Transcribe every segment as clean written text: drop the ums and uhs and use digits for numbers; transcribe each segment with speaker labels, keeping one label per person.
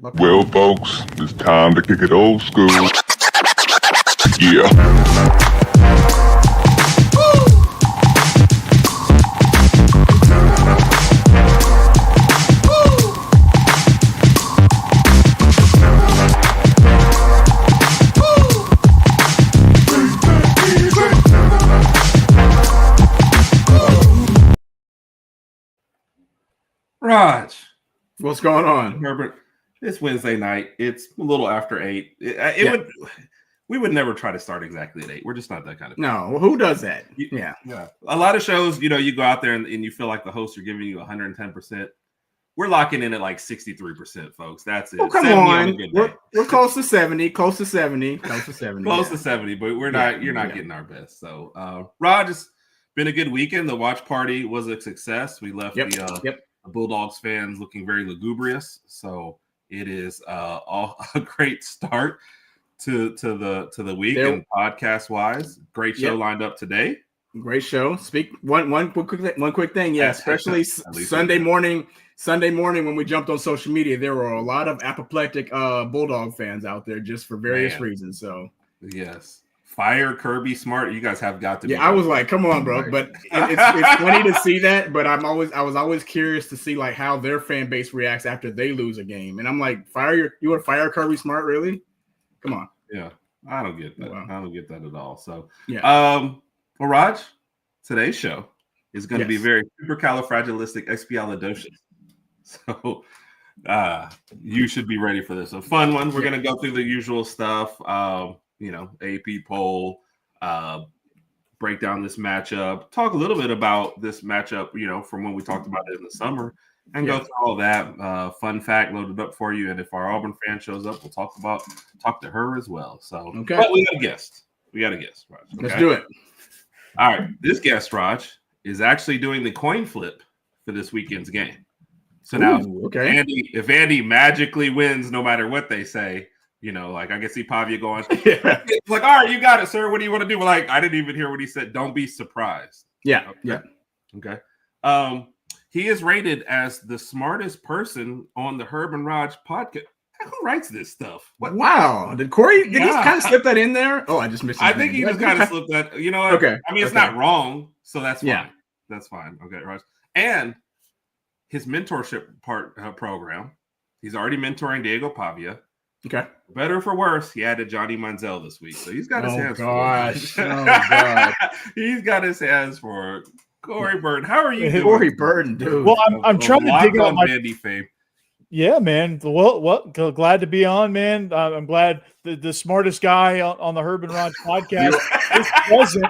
Speaker 1: Well, folks, it's time to kick it old school. Yeah.
Speaker 2: Raj,
Speaker 3: what's going on,
Speaker 2: Herbert? It's Wednesday night. It's a little after 8. We would never try to start exactly at 8. We're just not that kind of
Speaker 3: people. No, who does that?
Speaker 2: Yeah. A lot of shows, you go out there and you feel like the hosts are giving you 110%. We're locking in at like 63%, folks. That's it.
Speaker 3: Oh, come on. We're close to 70. Close to 70.
Speaker 2: Close to 70, but we're not. You're not getting our best. So, Raj, it's been a good weekend. The watch party was a success. We left the Bulldogs fans looking very lugubrious. So it is a great start to the week and podcast wise. Great show lined up today.
Speaker 3: Great show. One quick thing. Yeah, especially Sunday morning when we jumped on social media, there were a lot of apoplectic Bulldog fans out there just for various reasons. So
Speaker 2: yes. Fire Kirby Smart. You guys have got to be.
Speaker 3: I was like, come on, bro. But it's funny to see that. But I was always curious to see like how their fan base reacts after they lose a game. And I'm like, you want to fire Kirby Smart, really? Come on.
Speaker 2: Yeah, I don't get that. Wow. I don't get that at all. So well, Raj, today's show is going to be very supercalifragilisticexpialidocious. So you should be ready for this. A fun one. We're going to go through the usual stuff. AP poll, break down this matchup, talk a little bit about this matchup, from when we talked about it in the summer, and go through all that. Fun fact loaded up for you. And if our Auburn fan shows up, we'll talk to her as well. So, but we got a guest. Raj. Okay?
Speaker 3: Let's do it.
Speaker 2: All right. This guest, Raj, is actually doing the coin flip for this weekend's game. So now, if Vandy magically wins, no matter what they say, I can see Pavia going, it's like, all right, you got it, sir. What do you want to do? Like, I didn't even hear what he said. Don't be surprised. Okay. He is rated as the smartest person on the HerbnRodg podcast. Who writes this stuff?
Speaker 3: What? Wow. Did Corey, he kind of slip that in there? Oh, I just missed it.
Speaker 2: I think he just kind of slipped that. You know what?
Speaker 3: Okay.
Speaker 2: I mean, it's not wrong, so that's fine. Yeah. That's fine. Okay, Raj. And his mentorship program, he's already mentoring Diego Pavia.
Speaker 3: Okay.
Speaker 2: Better for worse, he added Johnny Manziel this week, so he's got his hands full.
Speaker 3: Oh God!
Speaker 2: He's got his hands for Corey Burton. How are you doing?
Speaker 3: Corey Burton, dude.
Speaker 4: Well, I'm trying to dig out my
Speaker 2: Vandy fame.
Speaker 4: Yeah, man. Well, glad to be on, man. I'm glad the smartest guy on the HerbnRodg podcast is present.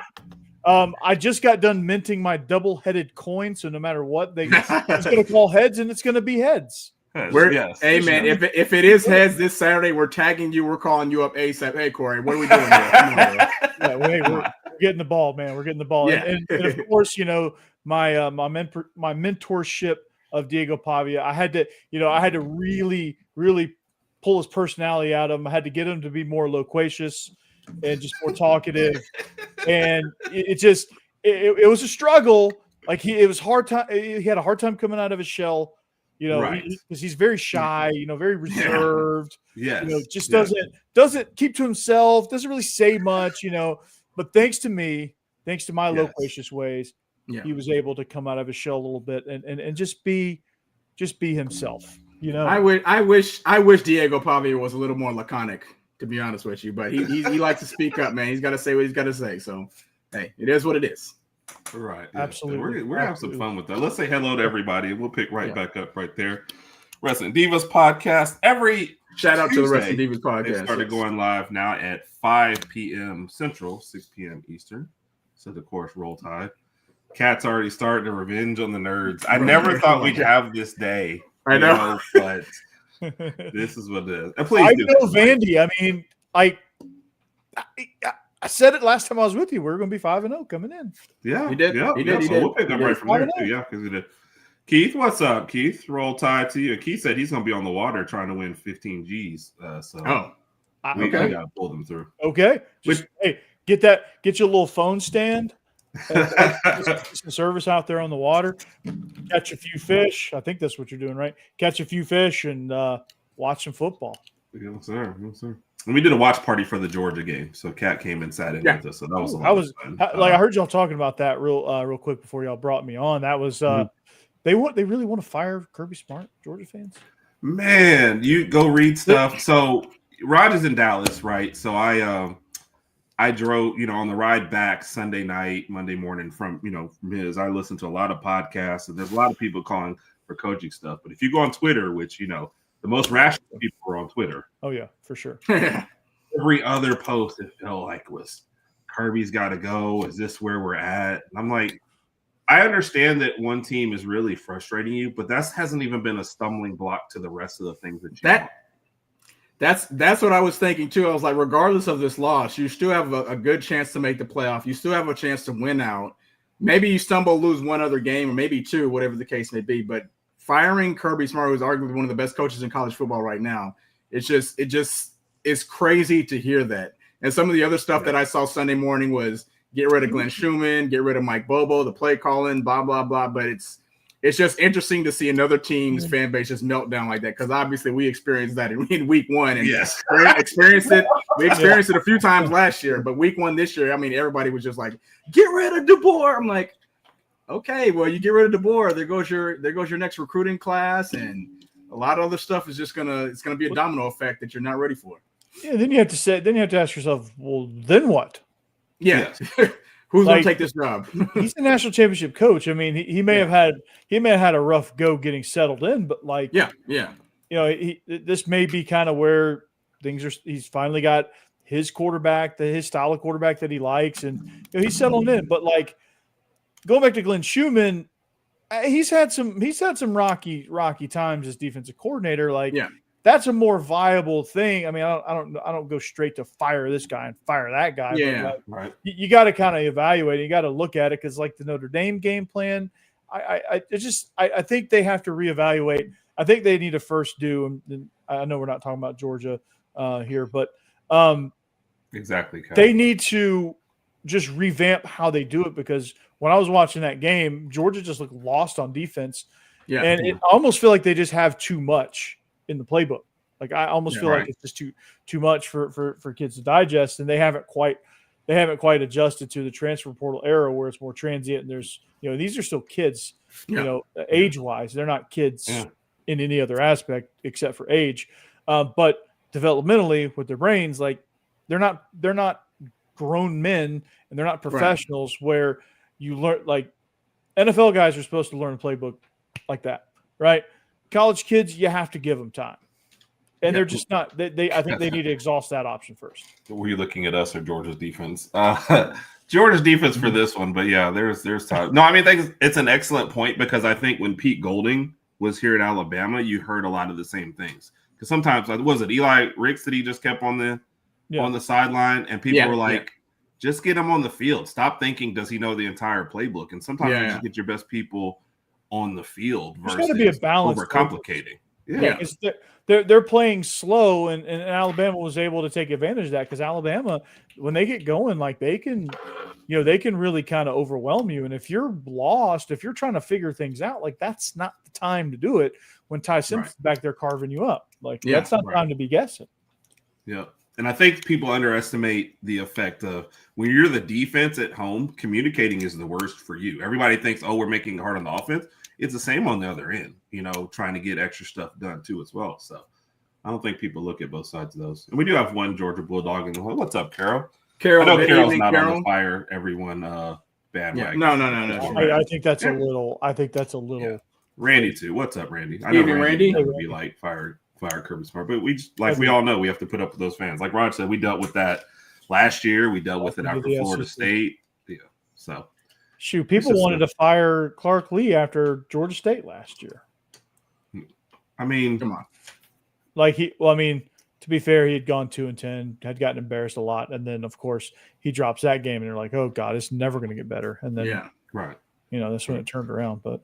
Speaker 4: I just got done minting my double-headed coin, so no matter what, it's going to call heads, and it's going to be heads.
Speaker 3: Hey man, if it is heads this Saturday, we're tagging you. We're calling you up ASAP. Hey Corey, what are we doing here?
Speaker 4: We're getting the ball, man. We're getting the ball.
Speaker 3: Yeah.
Speaker 4: And of course, my mentorship of Diego Pavia. I had to really, really pull his personality out of him. I had to get him to be more loquacious and just more talkative. And it was a struggle. Like it was hard time. He had a hard time coming out of his shell. Because he's very shy, very reserved. Just doesn't keep to himself, doesn't really say much, But thanks to my loquacious ways, he was able to come out of his shell a little bit and just be himself.
Speaker 3: I wish Diego Pavia was a little more laconic, to be honest with you. But he likes to speak up, man. He's got to say what he's got to say. So, hey, it is what it is.
Speaker 2: Right.
Speaker 4: Absolutely.
Speaker 2: We're having some fun with that. Let's say hello to everybody. We'll pick back up right there. Wrestling Divas podcast. Every
Speaker 3: shout out to the Wrestling Divas podcast.
Speaker 2: They started going live now at 5 p.m. Central, 6 p.m. Eastern. So, of course, Roll Tide. Cat's already starting to revenge on the nerds. I never thought we'd have this day.
Speaker 3: I know.
Speaker 2: But this is what it is. And please
Speaker 4: I know Vandy. I mean, I said it last time I was with you. We're going to be 5-0 coming in.
Speaker 2: Yeah,
Speaker 3: you did.
Speaker 2: Yeah,
Speaker 3: you did.
Speaker 2: So we'll pick up right from there too. Yeah, because we did. Keith, what's up, Keith? Roll Tide to you. Keith said he's going to be on the water trying to win 15 G's. We got to pull them through.
Speaker 4: Okay. Hey, get your little phone stand. Some service out there on the water. Catch a few fish. I think that's what you're doing, right? Catch a few fish and watch some football.
Speaker 2: Yes, sir. Yes, sir. And we did a watch party for the Georgia game, so Kat came and sat in with us. So that was a lot of fun.
Speaker 4: I heard y'all talking about that real quick before y'all brought me on. That was they really want to fire Kirby Smart, Georgia fans.
Speaker 2: Man, you go read stuff. So Rod is in Dallas, right? So I drove, on the ride back Sunday night, Monday morning from his. I listened to a lot of podcasts, and there's a lot of people calling for coaching stuff. But if you go on Twitter, which the most rational people are on Twitter.
Speaker 4: Oh yeah, for sure.
Speaker 2: Every other post it felt like was Kirby's got to go. Is this where we're at? And I'm like, I understand that one team is really frustrating you, but that hasn't even been a stumbling block to the rest of the things that you want.
Speaker 3: That's what I was thinking too. I was like, regardless of this loss, you still have a good chance to make the playoff. You still have a chance to win out. Maybe you stumble, lose one other game, or maybe two, whatever the case may be. But firing Kirby Smart, who's arguably one of the best coaches in college football right now, it's crazy to hear that. And some of the other stuff that I saw Sunday morning was get rid of Glenn Schumann, get rid of Mike Bobo, the play calling, blah, blah, blah. But it's just interesting to see another team's fan base just melt down like that, because obviously we experienced that in week one. And experienced it. We experienced it a few times last year, but week one this year, I mean, everybody was just like, get rid of DeBoer. I'm like, okay, well, you get rid of DeBoer, there goes your next recruiting class, and a lot of other stuff is just gonna be a domino effect that you're not ready for.
Speaker 4: Yeah, then you have to ask yourself, well, then what?
Speaker 3: Yeah. Who's going to take this job?
Speaker 4: He's a national championship coach. I mean, he may have had a rough go getting settled in, but this may be kind of where things are. He's finally got his quarterback, his style of quarterback that he likes, and he's settled in. But like going back to Glenn Schumann, he's had some rocky times as defensive coordinator. That's a more viable thing. I mean, I don't go straight to fire this guy and fire that guy.
Speaker 3: Yeah,
Speaker 2: right.
Speaker 4: You got to kind of evaluate it. You got to look at it, because like the Notre Dame game plan, I think they have to reevaluate. I think they need to first do. And I know we're not talking about Georgia here, but
Speaker 2: exactly,
Speaker 4: they need to just revamp how they do it, because when I was watching that game, Georgia just looked lost on defense. Yeah, and I almost feel like they just have too much in the playbook. Like I almost feel like it's just too much for kids to digest, and they haven't quite adjusted to the transfer portal era where it's more transient. And there's these are still kids, age wise, they're not kids in any other aspect except for age, but developmentally with their brains, like they're not grown men and they're not professionals where you learn. Like NFL guys are supposed to learn a playbook like that, right? College kids, you have to give them time, and they're just not. I think they need to exhaust that option first.
Speaker 2: Were you looking at us or Georgia's defense? Georgia's defense for this one, but yeah, there's time. No, I mean, it's an excellent point, because I think when Pete Golding was here at Alabama, you heard a lot of the same things. Because sometimes, was it Eli Ricks that he just kept on the sideline, and people were like, just get him on the field. Stop thinking, does he know the entire playbook? And sometimes you just get your best people on the field versus
Speaker 4: there's got to be a balance
Speaker 2: overcomplicating.
Speaker 4: They're playing slow, and Alabama was able to take advantage of that, because Alabama, when they get going, like they can really kind of overwhelm you. And if you're lost, if you're trying to figure things out, like that's not the time to do it when Ty Simpson's back there carving you up. Like that's not time to be guessing.
Speaker 2: Yeah. And I think people underestimate the effect of when you're the defense at home, communicating is the worst for you. Everybody thinks, we're making it hard on the offense. It's the same on the other end, trying to get extra stuff done too as well. So I don't think people look at both sides of those. And we do have one Georgia Bulldog in the hole. What's up, Carol?
Speaker 3: Carol,
Speaker 2: I know Carol's not on the fire everyone bandwagon.
Speaker 3: No.
Speaker 4: I think that's a little. Yeah.
Speaker 2: Randy too. What's up, Randy? I
Speaker 3: know Randy
Speaker 2: would be like fire Kirby Smart, but we all know we have to put up with those fans. Like Rod said, we dealt with that last year. We dealt with it after Florida State. Yeah. So
Speaker 4: shoot, people wanted to fire Clark Lea after Georgia State last year.
Speaker 2: I mean,
Speaker 3: come on.
Speaker 4: To be fair, he had gone 2-10, had gotten embarrassed a lot, and then of course he drops that game, and they're like, "Oh God, it's never going to get better." And then, that's when it turned around. But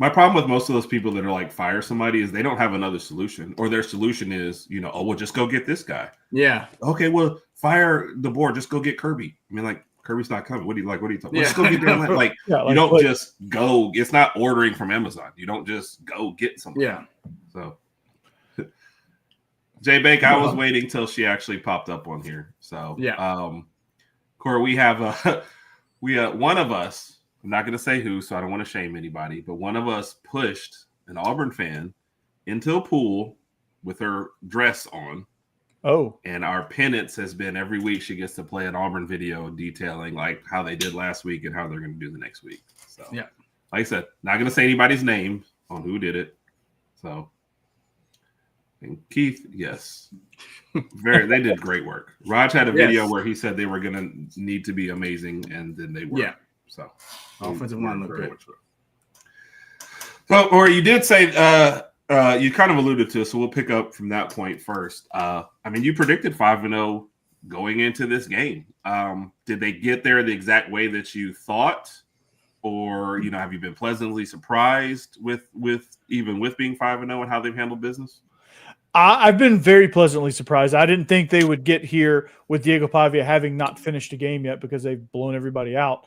Speaker 2: my problem with most of those people that are like fire somebody is they don't have another solution, or their solution is, well, just go get this guy.
Speaker 3: Yeah.
Speaker 2: Okay, well, fire the board, just go get Kirby. I mean, like Kirby's not coming. What do you talking? Let's go get there. Like you don't just go. It's not ordering from Amazon. You don't just go get something.
Speaker 3: Yeah.
Speaker 2: So J Bank, I was waiting till she actually popped up on here. So
Speaker 3: yeah.
Speaker 2: Corey, we have one of us, I'm not gonna say who, so I don't want to shame anybody, but one of us pushed an Auburn fan into a pool with her dress on.
Speaker 4: Oh.
Speaker 2: And our penance has been every week she gets to play an Auburn video detailing like how they did last week and how they're gonna do the next week. So
Speaker 3: yeah.
Speaker 2: Like I said, not gonna say anybody's name on who did it. So and Keith, yes. They did great work. Raj had a video where he said they were gonna need to be amazing, and then they were.
Speaker 3: Yeah.
Speaker 2: So
Speaker 3: offensive line looked good.
Speaker 2: So, or you did say you kind of alluded to, so we'll pick up from that point first. I mean, you predicted 5-0 going into this game. Did they get there the exact way that you thought? Or, have you been pleasantly surprised with being 5-0 and how they've handled business?
Speaker 4: I've been very pleasantly surprised. I didn't think they would get here with Diego Pavia having not finished a game yet because they've blown everybody out.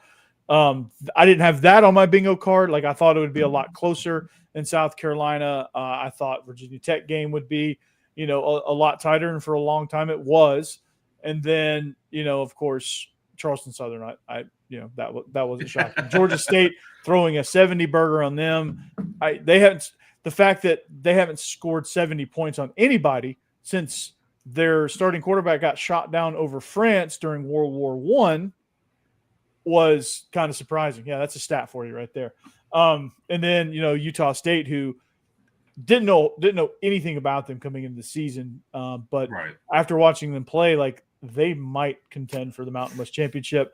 Speaker 4: I didn't have that on my bingo card. Like I thought it would be a lot closer in South Carolina. I thought Virginia Tech game would be, a lot tighter, and for a long time it was. And then, of course, Charleston Southern, that wasn't shocking. Georgia State throwing a 70 burger on them. The fact that they haven't scored 70 points on anybody since their starting quarterback got shot down over France during World War I was kind of surprising. Yeah, that's a stat for you right there. And then, Utah State, who didn't know anything about them coming into the season, but after watching them play, like they might contend for the Mountain West Championship.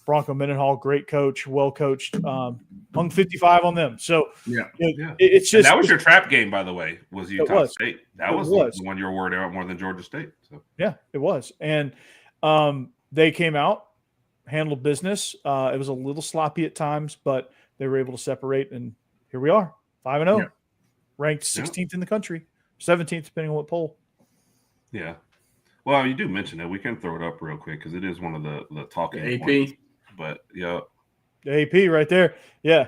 Speaker 4: Bronco Mendenhall, great coach, well coached, hung 55 on them. So it's just
Speaker 2: and that was your trap game, by the way. Was Utah State? That was the one you were worried about more than Georgia State. So
Speaker 4: yeah, it was, and they came out, handled business. It was a little sloppy at times, but they were able to separate, and here we are, 5-0, ranked 16th in the country, 17th depending on what poll.
Speaker 2: Yeah. Well, you do mention it. We can throw it up real quick because it is one of the talking
Speaker 3: AP.
Speaker 2: points. But yeah,
Speaker 4: the AP right there. Yeah.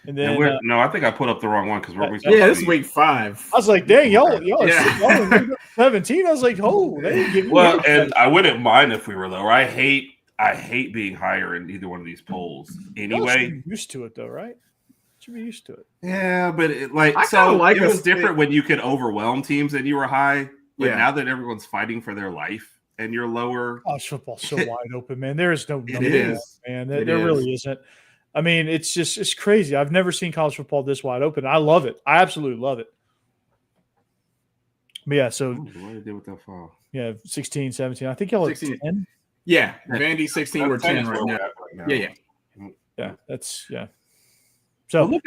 Speaker 4: And then
Speaker 2: I think I put up the wrong one because
Speaker 3: this is week 5.
Speaker 4: I was like, dang, y'all are 17. I was like, they didn't give me
Speaker 2: and I wouldn't mind if we were lower. I hate being higher in either one of these polls. Anyway,
Speaker 4: be used to it though, right? Should be used to it.
Speaker 2: Yeah, but it was different when you could overwhelm teams and you were high. But now that everyone's fighting for their life and you're lower,
Speaker 4: college football's so wide open, man. There is no number, man. There really isn't. I mean, it's crazy. I've never seen college football this wide open. I love it. I absolutely love it. But yeah, so
Speaker 2: what did I do with that file?
Speaker 4: Yeah, 16, 17. I think y'all are 10.
Speaker 3: Yeah, Vandy 16. We're 10 right now.
Speaker 4: Yeah. That's So
Speaker 2: look,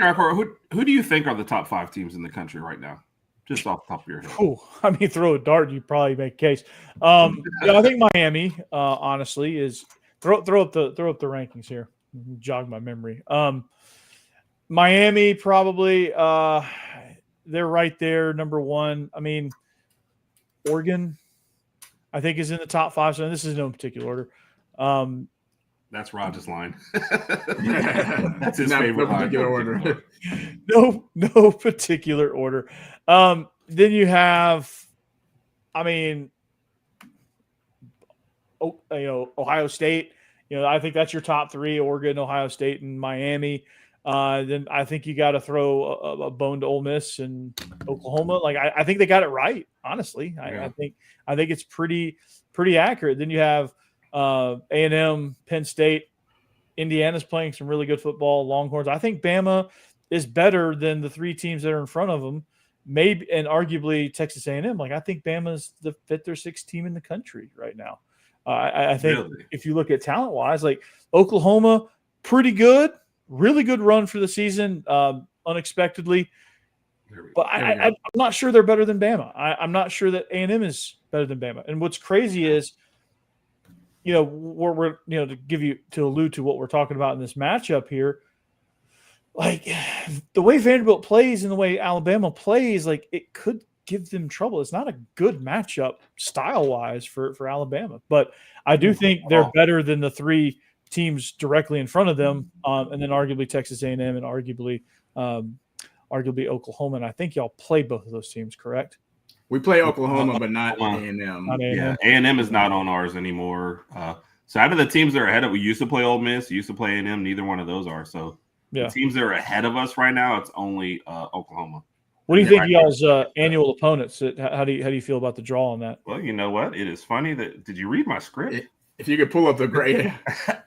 Speaker 2: who do you think are the top 5 teams in the country right now? Just off the top of your head.
Speaker 4: Oh, I mean, throw a dart, you probably make a case. I think Miami, honestly, is throw up the rankings here. Jog my memory. Miami probably they're right there, number 1. I mean, Oregon, I think, is in the top 5. So this is no particular order.
Speaker 2: That's Rodg's line. That's his favorite line.
Speaker 3: Particular order.
Speaker 4: No particular order. Then you have, I mean, Ohio State. I think that's your top 3: Oregon, Ohio State, and Miami. Then I think you got to throw a bone to Ole Miss and Oklahoma. Like I think they got it right. Honestly, I think it's pretty accurate. Then you have A&M, Penn State, Indiana's playing some really good football. Longhorns. I think Bama is better than the 3 teams that are in front of them. Maybe and arguably Texas A&M. Like I think Bama's the 5th or 6th team in the country right now. I think if you look at talent wise, like Oklahoma, pretty good, really good run for the season, unexpectedly. But I'm not sure they're better than Bama. I'm not sure that A&M is better than Bama. And what's crazy is, we're to allude to what we're talking about in this matchup here, like the way Vanderbilt plays and the way Alabama plays, like it could give them trouble. It's not a good matchup style wise for Alabama, but I do think they're better than the 3 teams directly in front of them, and then arguably Texas A&M and arguably Oklahoma. And I think y'all play both of those teams, correct?
Speaker 3: We play Oklahoma, but not A&M.
Speaker 2: Yeah, A&M is not on ours anymore. So out of the teams that are ahead of, we used to play Ole Miss, used to play A&M. Neither one of those are. So the teams that are ahead of us right now, it's only Oklahoma.
Speaker 4: What do you think, y'all's annual opponents? How do you feel about the draw on that?
Speaker 2: Well, you know what? It is funny that. Did you read my script?
Speaker 3: If you could pull up the grade,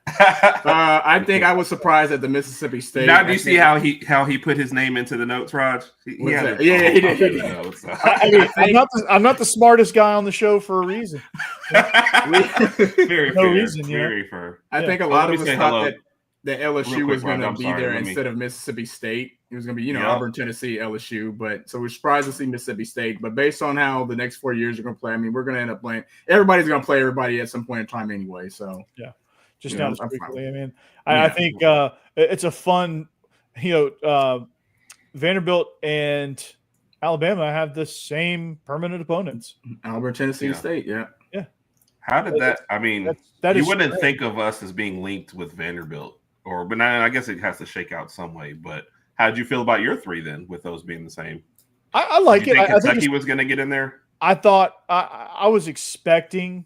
Speaker 3: I think I was surprised at the Mississippi State.
Speaker 2: Now, do you see how he put his name into the notes, Raj? He
Speaker 3: he did.
Speaker 2: Notes, so.
Speaker 4: I'm not the smartest guy on the show for a reason.
Speaker 2: Very
Speaker 4: no
Speaker 2: fair.
Speaker 4: reason,
Speaker 2: very fair.
Speaker 3: I think a lot of us thought that LSU was going to be there instead of Mississippi State. It was going to be, Auburn, Tennessee, LSU. But so we're surprised to see Mississippi State. But based on how the next 4 years are going to play, I mean, we're going to end up playing. Everybody's going to play everybody at some point in time anyway. So
Speaker 4: just down quickly. I mean, I think it's a fun. Vanderbilt and Alabama have the same permanent opponents.
Speaker 3: Auburn, Tennessee State. Yeah.
Speaker 2: How did that? I mean, you wouldn't think of us as being linked with Vanderbilt, but I guess it has to shake out some way. But how did you feel about your three then, with those being the same?
Speaker 4: I like it.
Speaker 2: I think Kentucky was going to get in there.
Speaker 4: I thought I was expecting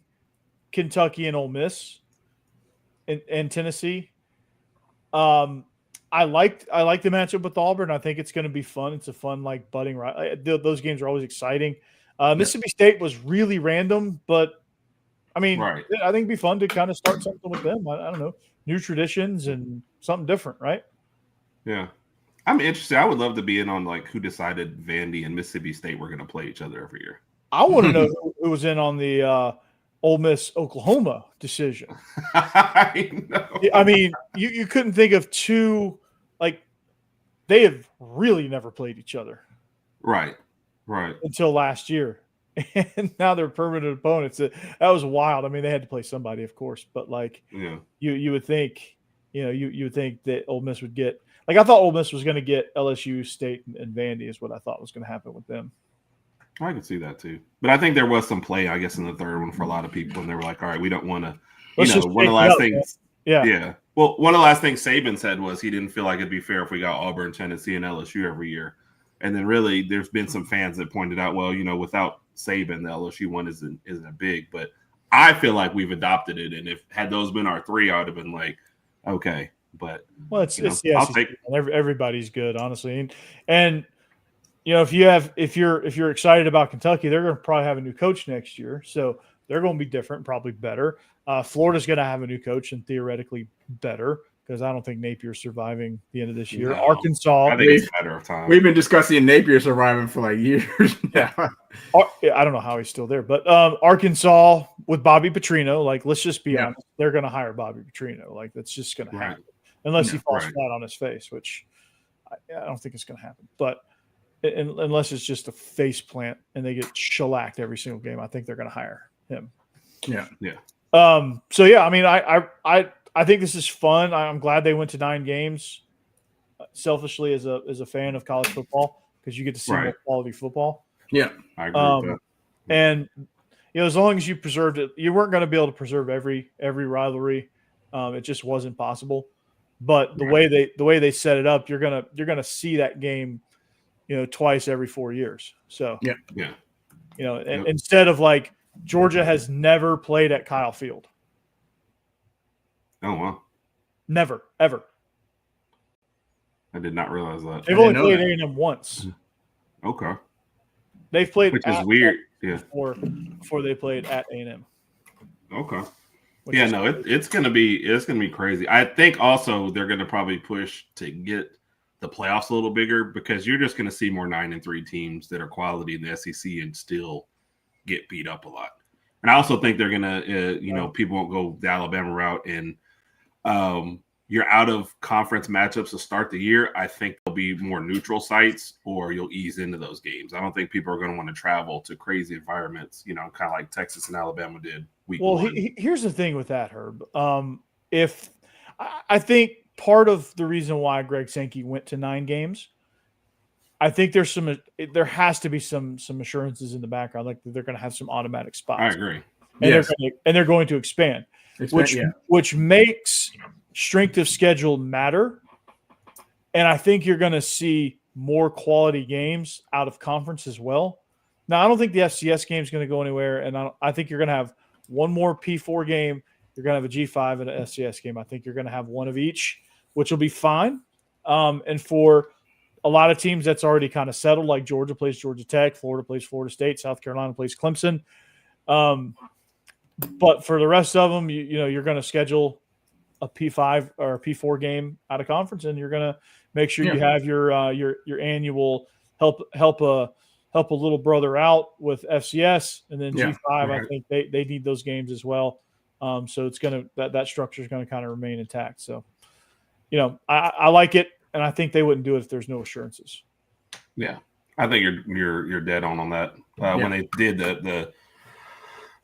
Speaker 4: Kentucky and Ole Miss and Tennessee. I like the matchup with Auburn. I think it's going to be fun. It's a fun budding right. Those games are always exciting. Mississippi State was really random, but. I mean, I think it'd be fun to kind of start something with them. I don't know, new traditions and something different, right?
Speaker 2: Yeah, I'm interested. I would love to be in on who decided Vandy and Mississippi State were going to play each other every year.
Speaker 4: I want to know who was in on the Ole Miss Oklahoma decision.
Speaker 2: I know.
Speaker 4: I mean, you couldn't think of two they have really never played each other,
Speaker 2: right,
Speaker 4: until last year. And now they're permanent opponents. That was wild. I mean, they had to play somebody, of course, but you would think, you would think that Ole Miss would get. I thought Ole Miss was going to get LSU, State, and Vandy is what I thought was going to happen with them.
Speaker 2: I could see that too, but I think there was some play, I guess, in the third one for a lot of people, and they were like, "All right, we don't want to." One of the last things. Yeah. Well, one of the last things Saban said was he didn't feel like it'd be fair if we got Auburn, Tennessee, and LSU every year. And then really, there's been some fans that pointed out, well, without Saban, the LSU one isn't big, but I feel like we've adopted it. And had those been our three, I would have been like, okay, but
Speaker 4: it's I'll take everybody's good, honestly. And if you're excited about Kentucky, they're going to probably have a new coach next year, so they're going to be different, probably better. Florida's going to have a new coach and theoretically better. Because I don't think Napier's surviving the end of this year.
Speaker 2: No,
Speaker 4: Arkansas.
Speaker 2: I think it's a matter of time.
Speaker 3: We've been discussing Napier surviving for years now.
Speaker 4: I don't know how he's still there. But Arkansas with Bobby Petrino, let's just be honest. They're going to hire Bobby Petrino. That's just going to happen. Unless he falls flat on his face, which I don't think it's going to happen. But unless it's just a face plant and they get shellacked every single game, I think they're going to hire him.
Speaker 3: Yeah.
Speaker 4: So, I mean, I think this is fun. I'm glad they went to 9 games. Selfishly, as a fan of college football, because you get to see more quality football.
Speaker 3: Yeah,
Speaker 2: I agree with that.
Speaker 4: And as long as you preserved it, you weren't going to be able to preserve every rivalry. It just wasn't possible. But the way they set it up, you're gonna see that game, twice every 4 years. So instead of Georgia has never played at Kyle Field.
Speaker 2: Oh, wow.
Speaker 4: Never, ever.
Speaker 2: I did not realize that.
Speaker 4: They've only played A&M once.
Speaker 2: Okay.
Speaker 4: They've played
Speaker 2: which is weird. Yeah.
Speaker 4: Before they played at A&M.
Speaker 2: Okay. It's gonna be crazy. I think also they're gonna probably push to get the playoffs a little bigger because you're just gonna see more 9-3 teams that are quality in the SEC and still get beat up a lot. And I also think they're gonna, people won't go the Alabama route and you're out of conference matchups to start the year. I think there'll be more neutral sites or you'll ease into those games. I don't think people are going to want to travel to crazy environments, kind of like Texas and Alabama did week one.
Speaker 4: Here's the thing with that, Herb. If I think part of the reason why Greg Sankey went to 9 games, I think there has to be some assurances in the background, like they're going to have some automatic spots.
Speaker 2: I agree.
Speaker 4: And they're going to expand. Which makes strength of schedule matter. And I think you're going to see more quality games out of conference as well. Now, I don't think the FCS game is going to go anywhere, and I think you're going to have one more P4 game. You're going to have a G5 and an FCS game. I think you're going to have one of each, which will be fine. And for a lot of teams, that's already kind of settled, like Georgia plays Georgia Tech, Florida plays Florida State, South Carolina plays Clemson. But for the rest of them, you're going to schedule a P5 or a P4 game out of conference, and you're going to make sure you have your annual help a little brother out with FCS, and then G5. Right. I think they need those games as well. So it's that structure is going to kind of remain intact. So, I like it, and I think they wouldn't do it if there's no assurances.
Speaker 2: Yeah, I think you're dead on that. When they did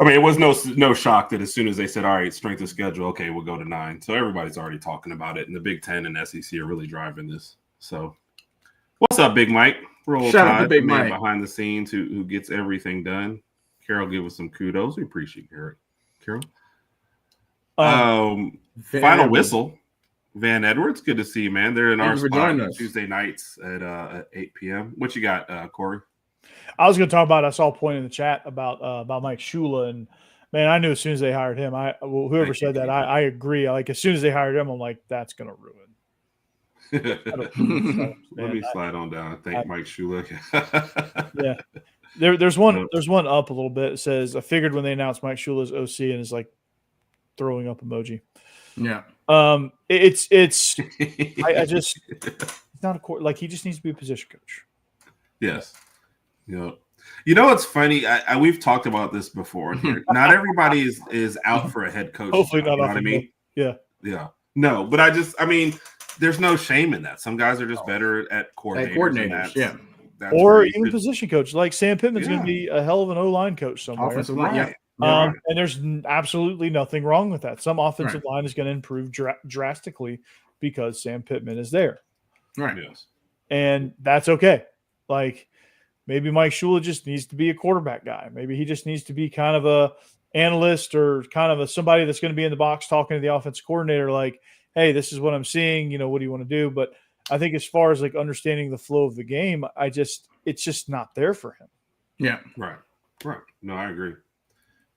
Speaker 2: it was no shock that as soon as they said, all right, strength of schedule, okay, we'll go to 9. So everybody's already talking about it, and the Big Ten and SEC are really driving this. So what's up, Big Mike?
Speaker 3: Shout out to Big Mike
Speaker 2: behind the scenes who gets everything done. Carol, give us some kudos. We appreciate Carol. Final whistle. Van Edwards, good to see you, man. They're in our spot Tuesday nights at 8 p.m. What you got, Corey?
Speaker 4: I was going to talk about. I saw a point in the chat about Mike Shula, and man, I knew as soon as they hired him. Whoever said that, I agree. Like as soon as they hired him, I'm like, that's going to ruin.
Speaker 2: Let me slide on down. Thank Mike Shula.
Speaker 4: Yeah, there's one up a little bit. It says, I figured when they announced Mike Shula's OC, and it's like throwing up emoji.
Speaker 3: Yeah.
Speaker 4: It's I just it's not like he just needs to be a position coach.
Speaker 2: Yes. What's funny? We've talked about this before here. Not everybody is out for a head coach.
Speaker 4: Hopefully not.
Speaker 2: You know what I mean?
Speaker 4: Yeah.
Speaker 2: Yeah. No, but there's no shame in that. Some guys are just better at coordinators. That's
Speaker 4: or even position coach. Like Sam Pittman's going to be a hell of an O-line coach somewhere.
Speaker 3: Offensive line, yeah.
Speaker 4: And there's absolutely nothing wrong with that. Some offensive line is going to improve drastically because Sam Pittman is there.
Speaker 3: Right.
Speaker 2: Yes.
Speaker 4: And that's okay. Like maybe Mike Shula just needs to be a quarterback guy. Maybe he just needs to be kind of a analyst or kind of somebody that's going to be in the box talking to the offensive coordinator like, hey, this is what I'm seeing. What do you want to do? But I think as far as like understanding the flow of the game, it's just not there for him.
Speaker 3: Yeah.
Speaker 2: Right. No, I agree.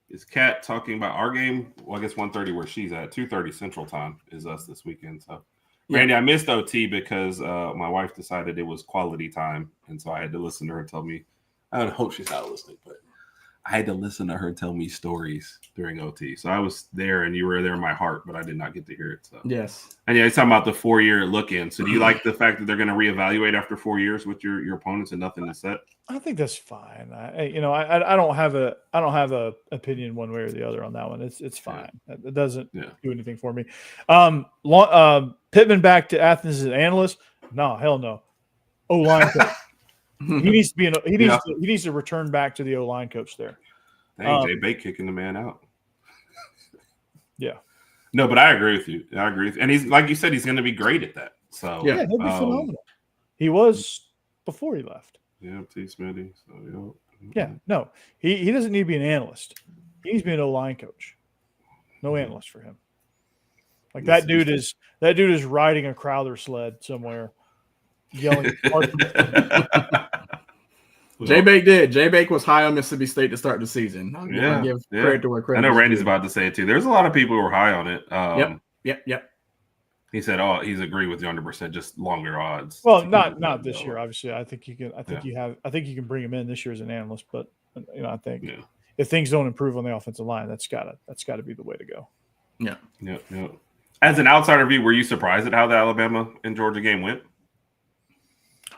Speaker 2: Is Kat talking about our game? Well, I guess 1:30 where she's at. 2:30 Central Time is us this weekend. So, Randy, I missed OT because my wife decided it was quality time, and so I had to listen to her tell me. I don't hope she's not listening, but I had to listen to her tell me stories during OT. So I was there, and you were there in my heart, but I did not get to hear it. So
Speaker 3: yes,
Speaker 2: and he's talking about the 4-year look-in. So do you like the fact that they're going to reevaluate after 4 years with your opponents and nothing is set?
Speaker 4: I think that's fine. I don't have a opinion one way or the other on that one. It's fine. It doesn't do anything for me. Pittman back to Athens as an analyst? No, hell no. O-line coach. He needs to be he needs to return back to the O-line coach there.
Speaker 2: Dang, Jay Bate kicking the man out.
Speaker 4: Yeah.
Speaker 2: No, but I agree with you. And he's like you said, he's going to be great at that. So
Speaker 4: yeah, he'll be phenomenal. He was before he left.
Speaker 2: Yeah, T. Smitty. So
Speaker 4: yeah, no, he doesn't need to be an analyst. He needs to be an O-line coach. No analyst for him. Like that dude is riding a Crowther sled somewhere, yelling.
Speaker 3: J-Bake did. J-Bake was high on Mississippi State to start the season. Give credit to where credit.
Speaker 2: I know Randy's about to say it too. There's a lot of people who are high on it.
Speaker 3: Yep.
Speaker 2: He said, he's agreed with you 100%, just longer odds.
Speaker 4: Well, not this year, obviously. I think you can. I think you can bring him in this year as an analyst. But I think if things don't improve on the offensive line, that's gotta be the way to go.
Speaker 2: Yeah. As an outsider view, were you surprised at how the Alabama and Georgia game went?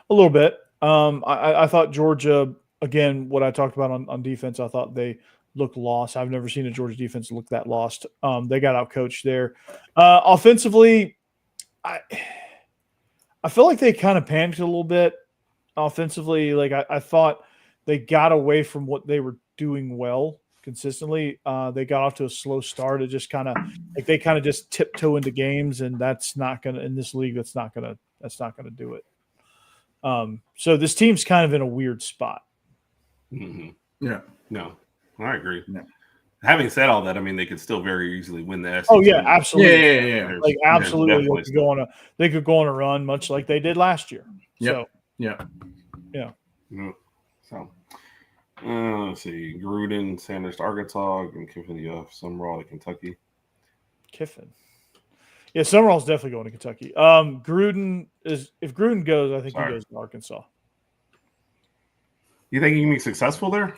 Speaker 4: A little bit. I thought Georgia, again, what I talked about on defense, I thought they looked lost. I've never seen a Georgia defense look that lost. They got out coached there. Offensively, I feel like they kind of panicked a little bit offensively. Like I thought they got away from what they were doing well consistently. They got off to a slow start. It just kind of like they kind of just tiptoe into games, and that's not gonna in this league. That's not gonna do it. So this team's kind of in a weird spot.
Speaker 2: Mm-hmm.
Speaker 3: Yeah.
Speaker 2: No, I agree.
Speaker 3: Yeah.
Speaker 2: Having said all that, I mean, they could still very easily win the SEC.
Speaker 4: Oh yeah, absolutely.
Speaker 3: Yeah.
Speaker 4: Like absolutely, they could go on a run, much like they did last year.
Speaker 3: Yep.
Speaker 4: So
Speaker 3: yeah.
Speaker 2: So, Let's see. Gruden, Sanders to Arkansas, and Kiffin to Summerall to Kentucky.
Speaker 4: Kiffin. Yeah, Summerall's definitely going to Kentucky. Gruden is if Gruden goes, I think he goes to Arkansas.
Speaker 2: You think he can be successful there?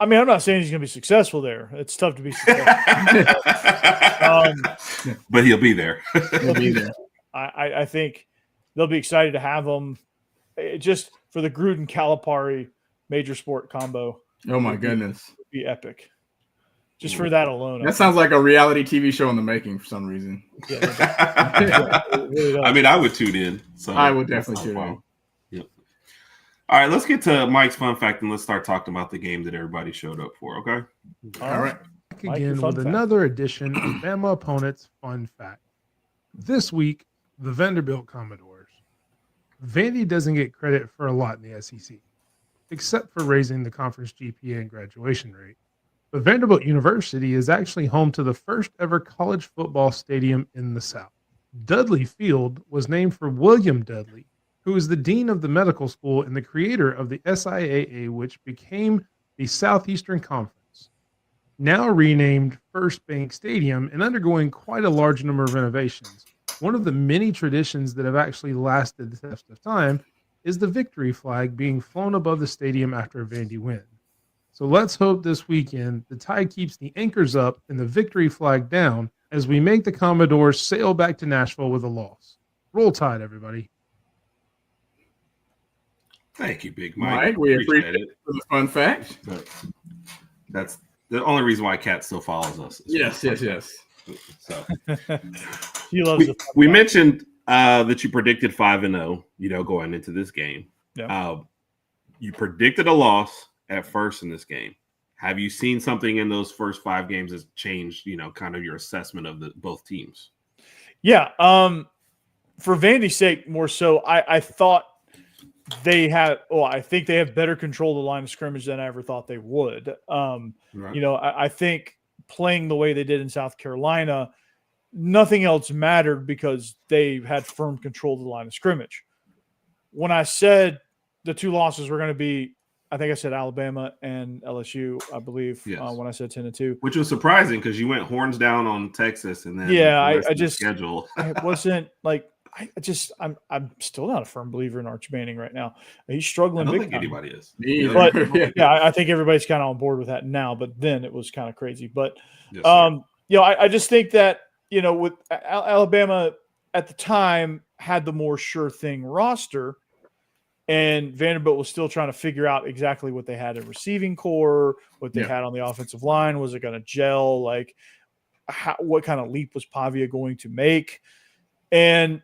Speaker 4: I mean, I'm not saying he's going to be successful there. It's tough to be successful.
Speaker 2: But he'll be there.
Speaker 3: He'll be there.
Speaker 4: I think they'll be excited to have him just for the Gruden Calipari major sport combo.
Speaker 3: Oh my goodness.
Speaker 4: It'd be epic. Just for that alone.
Speaker 3: That sounds like a reality TV show in the making for some reason.
Speaker 4: Yeah, really
Speaker 2: I mean, I would tune in. So
Speaker 3: I would definitely tune in.
Speaker 2: Yep. All right, let's get to Mike's fun fact and let's start talking about the game that everybody showed up for, okay?
Speaker 3: All right.
Speaker 5: Back again with another edition of Bama Opponents Fun Fact. This week, the Vanderbilt Commodores. Vandy doesn't get credit for a lot in the SEC, except for raising the conference GPA and graduation rate. But Vanderbilt University is actually home to the first ever college football stadium in the South. Dudley Field was named for William Dudley, who is the dean of the medical school and the creator of the SIAA, which became the Southeastern Conference. Now renamed First Bank Stadium and undergoing quite a large number of renovations. One of the many traditions that have actually lasted the test of time is the victory flag being flown above the stadium after a Vandy win. So let's hope this weekend the Tide keeps the anchors up and the victory flag down as we make the Commodores sail back to Nashville with a loss. Roll Tide, everybody.
Speaker 2: Thank you, Big Mike.
Speaker 3: We appreciate it for the fun fact.
Speaker 2: That's the only reason why Kat still follows us.
Speaker 3: Yes.
Speaker 2: So
Speaker 4: he loves it.
Speaker 2: We mentioned that you predicted 5-0, going into this game.
Speaker 4: Yeah.
Speaker 2: You predicted a loss at first in this game. Have you seen something in those first 5 games that's changed, kind of your assessment of both teams?
Speaker 4: Yeah. For Vandy's sake, more so, I thought they had. Well, I think they have better control of the line of scrimmage than I ever thought they would.
Speaker 2: Right.
Speaker 4: I think playing the way they did in South Carolina, nothing else mattered because they had firm control of the line of scrimmage. When I said the 2 losses were going to be, I think I said Alabama and LSU, I believe,
Speaker 2: yes.
Speaker 4: When I said 10-2.
Speaker 2: Which was surprising because you went horns down on Texas and then
Speaker 4: I just
Speaker 2: schedule.
Speaker 4: I wasn't like I'm still not a firm believer in Arch Manning right now. He's struggling.
Speaker 2: I don't
Speaker 4: big
Speaker 2: think
Speaker 4: time.
Speaker 2: anybody is.
Speaker 4: But I think everybody's kind of on board with that now. But then it was kind of crazy. But
Speaker 2: yes,
Speaker 4: I just think that with Alabama at the time had the more sure thing roster. And Vanderbilt was still trying to figure out exactly what they had in receiving core, what they had on the offensive line. Was it going to gel? Like, what kind of leap was Pavia going to make? And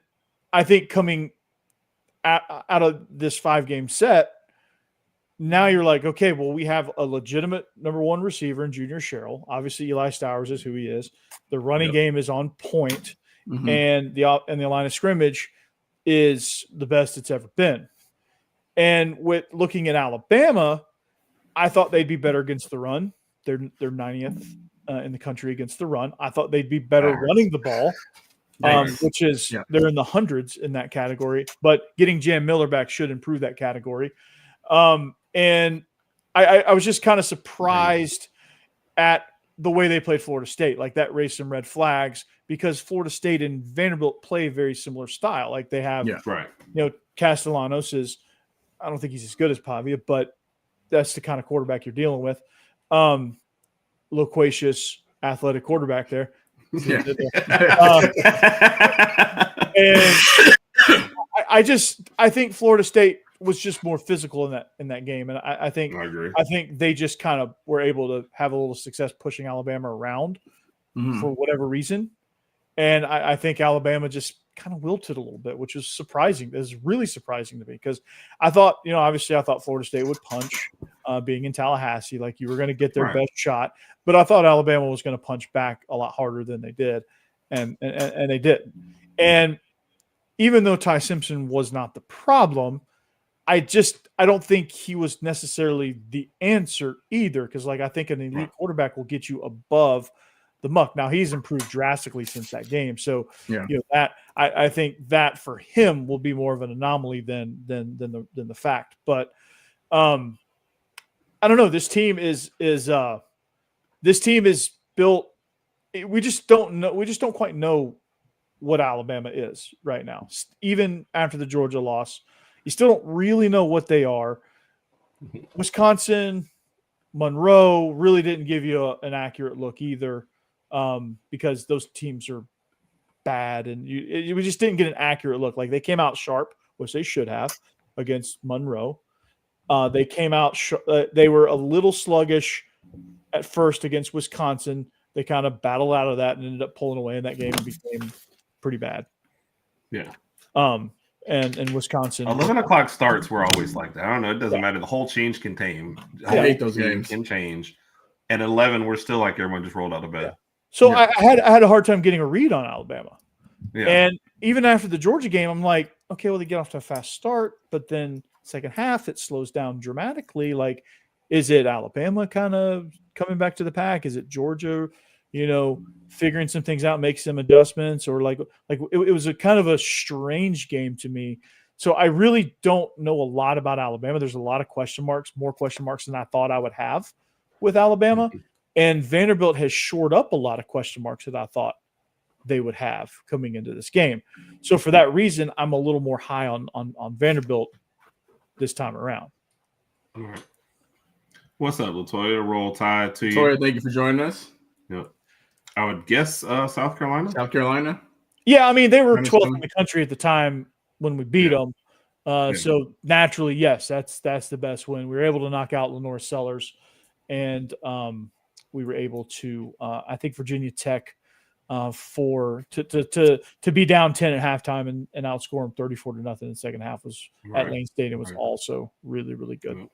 Speaker 4: I think coming out of this 5-game set, now you're like, okay, well, we have a legitimate number 1 receiver in Junior Sherrill. Obviously, Eli Stowers is who he is. The running game is on point, and the line of scrimmage is the best it's ever been. And with looking at Alabama, I thought they'd be better against the run. They're 90th in the country against the run. I thought they'd be better running the ball, which is they're in the hundreds in that category. But getting Jam Miller back should improve that category. And I was just kind of surprised at the way they played Florida State. Like, that raised some red flags because Florida State and Vanderbilt play very similar style. Like, they have, Castellanos is – I don't think he's as good as Pavia, but that's the kind of quarterback you're dealing with. Loquacious, athletic quarterback there.
Speaker 3: Yeah.
Speaker 4: And I think Florida State was just more physical in that game, and I think they just kind of were able to have a little success pushing Alabama around for whatever reason, and I think Alabama just kind of wilted a little bit, which was surprising. It was really surprising to me because I thought, obviously I thought Florida State would punch being in Tallahassee, like you were going to get their best shot, but I thought Alabama was going to punch back a lot harder than they did. And they did. And even though Ty Simpson was not the problem, I don't think he was necessarily the answer either. Cause like, I think an elite quarterback will get you above the muck. Now he's improved drastically since that game. So, that I think that for him will be more of an anomaly than the fact. But I don't know. This team is built. We just don't know. We just don't quite know what Alabama is right now. Even after the Georgia loss, you still don't really know what they are. Wisconsin, Monroe really didn't give you an accurate look either, because those teams are bad, and we just didn't get an accurate look. Like, they came out sharp, which they should have, against Monroe. They came out they were a little sluggish at first against Wisconsin. They kind of battled out of that and ended up pulling away in that game and became pretty bad.
Speaker 2: Yeah.
Speaker 4: And Wisconsin.
Speaker 2: 11 o'clock starts were always like that. I don't know. It doesn't matter. The whole change can tame.
Speaker 3: I hate those games.
Speaker 2: Can change. And 11, we're still like everyone just rolled out of bed.
Speaker 4: Yeah. So I had a hard time getting a read on Alabama. Yeah. And even after the Georgia game, I'm like, okay, well, they get off to a fast start, but then second half it slows down dramatically. Like, is it Alabama kind of coming back to the pack? Is it Georgia, figuring some things out, make some adjustments, or like it was a kind of a strange game to me. So I really don't know a lot about Alabama. There's a lot of question marks, more question marks than I thought I would have with Alabama. And Vanderbilt has shored up a lot of question marks that I thought they would have coming into this game. So for that reason, I'm a little more high on Vanderbilt this time around.
Speaker 2: All right. What's up, Latoya? Roll Tide to you.
Speaker 3: Latoya, thank you for joining us.
Speaker 2: Yep. I would guess South Carolina.
Speaker 3: South Carolina?
Speaker 4: Yeah, I mean, they were 12th in the country at the time when we beat them. So naturally, yes, that's the best win. We were able to knock out Lenore Sellers, and we were able to, I think, Virginia Tech to be down 10 at halftime and outscore them 34-0 in the second half was at Lane Stadium was also really, really good.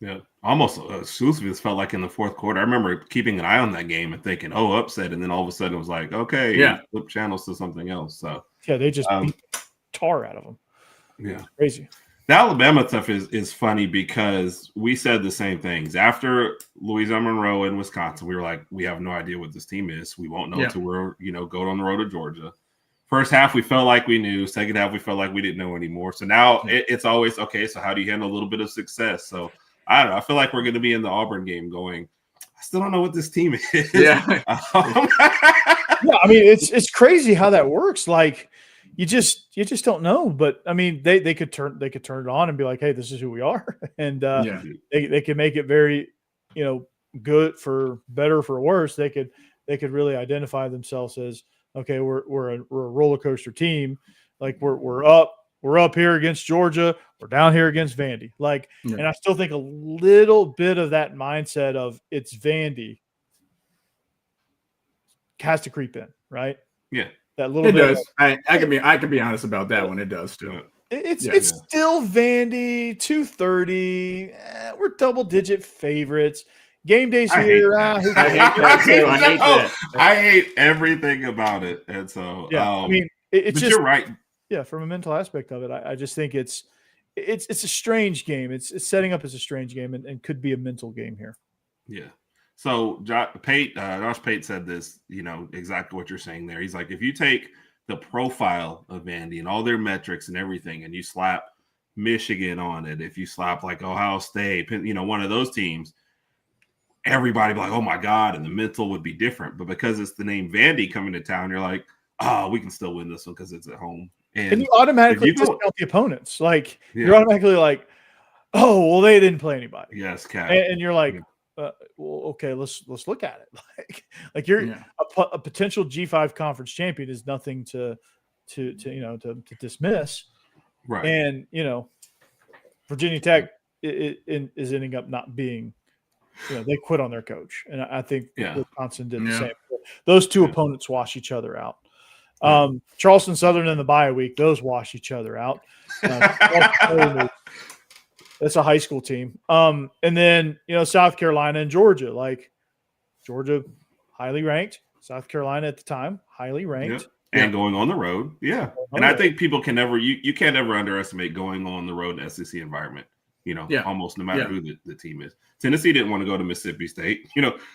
Speaker 2: Yeah, almost exclusively. It felt like in the fourth quarter. I remember keeping an eye on that game and thinking, "Oh, upset," and then all of a sudden it was like, "Okay, flip channels to something else." So
Speaker 4: they just beat the tar out of them.
Speaker 2: Yeah,
Speaker 4: crazy.
Speaker 2: The Alabama stuff is funny because we said the same things after Louisiana Monroe and Wisconsin. We were like, we have no idea what this team is. We won't know until we're go on the road to Georgia. First half, we felt like we knew. Second half, we felt like we didn't know anymore. So now it's always okay. So how do you handle a little bit of success? So I don't know. I feel like we're going to be in the Auburn game going, I still don't know what this team is.
Speaker 4: Yeah. I mean, it's crazy how that works. Like, you just don't know. But I mean, they could turn it on and be like, hey, this is who we are. And they could make it very, good for better for worse. They could really identify themselves as, okay, we're a roller coaster team. Like we're up here against Georgia, we're down here against Vandy. Like, and I still think a little bit of that mindset of it's Vandy has to creep in, right?
Speaker 2: Yeah,
Speaker 3: that little bit. Does. I can be honest about that one. It does too.
Speaker 4: It's still Vandy 230. We're double digit favorites. Game days here.
Speaker 3: I hate that.
Speaker 2: I hate everything about it. And so,
Speaker 4: I mean, it's just,
Speaker 2: you're right.
Speaker 4: Yeah, from a mental aspect of it, I just think it's a strange game. It's setting up as a strange game and could be a mental game here.
Speaker 2: Yeah. So Josh Pate said this, exactly what you're saying there. He's like, if you take the profile of Vandy and all their metrics and everything, and you slap Michigan on it, if you slap like Ohio State, one of those teams, everybody be like, oh my God, and the mental would be different. But because it's the name Vandy coming to town, you're like, oh, we can still win this one because it's at home.
Speaker 4: And you automatically discount the opponents. Like, you're automatically like, oh, well, they didn't play anybody.
Speaker 2: Yes, Cat.
Speaker 4: And you're like, well, okay, let's look at it. Like you're a potential G5 conference champion is nothing to dismiss.
Speaker 2: Right.
Speaker 4: And Virginia Tech is ending up not being. They quit on their coach, and I think Wisconsin did the same. Those two opponents wash each other out. Charleston Southern in the bye week; those wash each other out. That's a high school team. And then South Carolina and Georgia. Like Georgia, highly ranked. South Carolina at the time, highly ranked.
Speaker 2: And going on the road, And I think people can never you can't ever underestimate going on the road in SEC environment. Almost no matter who the team is. Tennessee didn't want to go to Mississippi State.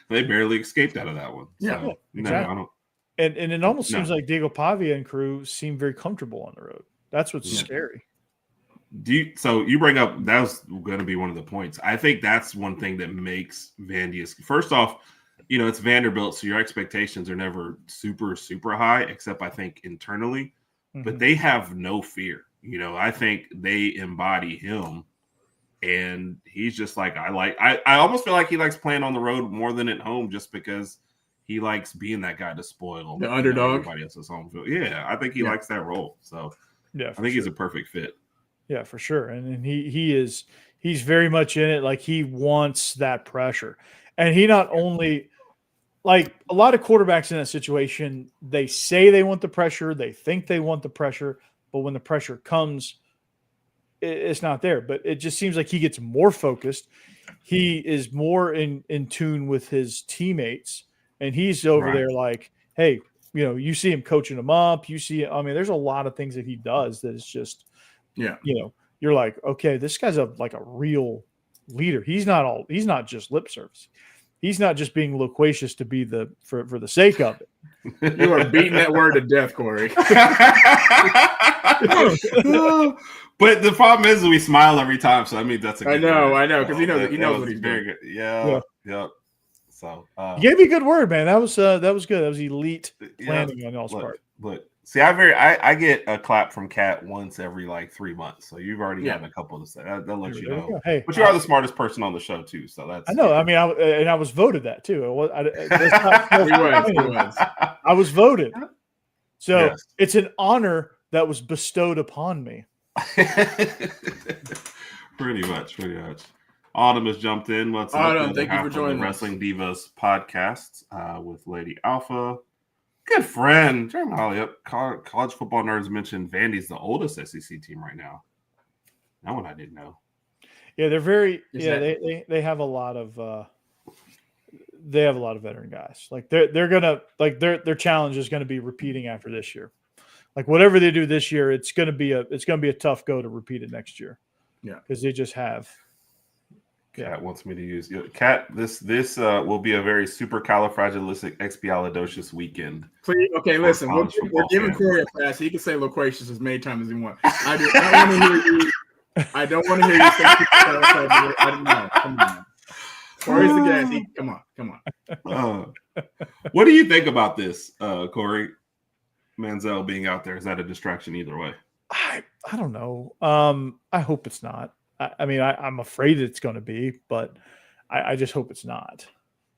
Speaker 2: They barely escaped out of that one. So,
Speaker 4: exactly.
Speaker 2: I don't.
Speaker 4: And it almost seems like Diego Pavia and crew seem very comfortable on the road. That's what's scary.
Speaker 2: So you bring up that was going to be one of the points. I think that's one thing that makes Vandy first off, it's Vanderbilt, so your expectations are never super, super high, except I think internally. Mm-hmm. But they have no fear. I think they embody him, and he's just like I almost feel like he likes playing on the road more than at home, just because he likes being that guy to spoil
Speaker 3: the underdog.
Speaker 2: Everybody else's home field. Yeah, I think he likes that role. So I think he's a perfect fit.
Speaker 4: Yeah, for sure. And he's very much in it. Like, he wants that pressure. And he not only, like, a lot of quarterbacks in that situation, they say they want the pressure, they think they want the pressure, but when the pressure comes, it's not there. But it just seems like he gets more focused. He is more in tune with his teammates, and he's over there like, hey, you see him coaching them up. You see, there's a lot of things that he does that is just, you're like, okay, this guy's a real leader. He's not just lip service. He's not just being loquacious to be for the sake of it.
Speaker 3: You are beating that word to death, Corey.
Speaker 2: But the problem is we smile every time, so I mean that's a good
Speaker 3: I know, because he knows what he's
Speaker 2: very
Speaker 3: doing.
Speaker 2: Good. Yeah. So
Speaker 4: you gave me a good word, man. That was good. That was elite planning on y'all's part.
Speaker 2: Look, see, I get a clap from Kat once every 3 months, so you've already gotten a couple to say. That lets you know.
Speaker 4: Hey,
Speaker 2: but you are the smartest person on the show too, so that's.
Speaker 4: I know. I mean, I was voted that too. I was voted, so it's an honor that was bestowed upon me.
Speaker 2: Pretty much. Autumn has jumped in. What's up?
Speaker 3: Autumn, thank you for joining
Speaker 2: the Wrestling Divas podcast with Lady Alpha. Good friend. Jeremy Holly up. College football nerds mentioned Vandy's the oldest SEC team right now. That one I didn't know.
Speaker 4: Yeah, they're very. They have a lot of. They have a lot of veteran guys. Like they're gonna their challenge is going to be repeating after this year. Like whatever they do this year, it's going to be a tough go to repeat it next year.
Speaker 3: Yeah,
Speaker 4: because they just have.
Speaker 2: Kat wants me to use Kat. This will be a very supercalifragilisticexpialidocious weekend.
Speaker 3: Please, okay, listen. We're giving Corey a pass. He can say loquacious as many times as he wants. I don't want to hear you say supercalifragilistic. I don't know. Come on. Corey's the gas. Come on.
Speaker 2: What do you think about this, Corey? Manziel being out there, is that a distraction either way?
Speaker 4: I don't know. I hope it's not. I'm afraid it's going to be, but I just hope it's not.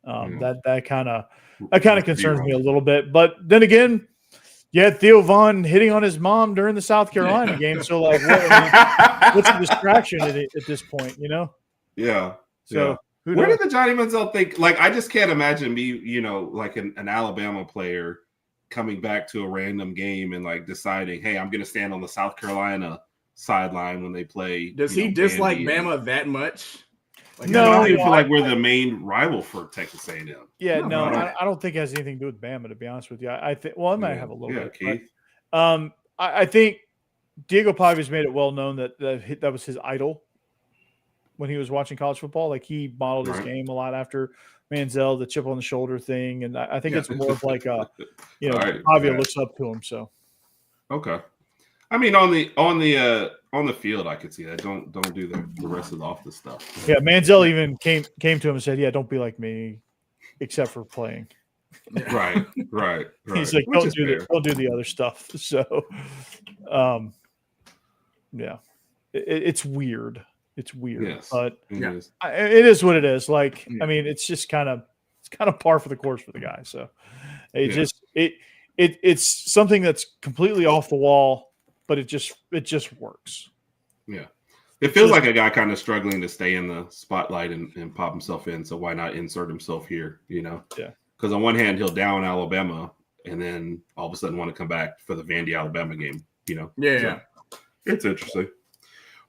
Speaker 4: That kind of concerns me a little bit. But then again, Theo Vaughn hitting on his mom during the South Carolina game. So what's a distraction at this point?
Speaker 2: Yeah.
Speaker 4: So
Speaker 2: where did the Johnny Manziel think? I just can't imagine me, an Alabama player coming back to a random game and deciding, hey, I'm going to stand on the South Carolina sideline when they play.
Speaker 3: Does he dislike Bama that much?
Speaker 2: No, I feel like we're the main rival for Texas A&M.
Speaker 4: Yeah, I don't think it has anything to do with Bama, to be honest with you. I think it might have a little bit.
Speaker 2: Keith.
Speaker 4: But, I think Diego Pavia's made it well known that was his idol when he was watching college football. He modeled his game a lot after Manziel, the chip on the shoulder thing, and I think it's more of Pavia looks up to him. So,
Speaker 2: okay. I mean, on the field, I could see that. Don't do the rest of the off the stuff.
Speaker 4: Yeah, Manziel even came to him and said, "Yeah, don't be like me, except for playing."
Speaker 2: Right.
Speaker 4: He's like, "Don't do the other stuff." So, it's weird. It's weird,
Speaker 2: yes,
Speaker 4: but
Speaker 2: it
Speaker 4: is what it is. It's just kind of par for the course for the guy. So, it's something that's completely off the wall. But it just works.
Speaker 2: Yeah. It feels like a guy kind of struggling to stay in the spotlight and pop himself in. So why not insert himself here, Yeah. Because on one hand, he'll down Alabama and then all of a sudden want to come back for the Vandy Alabama game,
Speaker 3: Yeah.
Speaker 2: So it's interesting.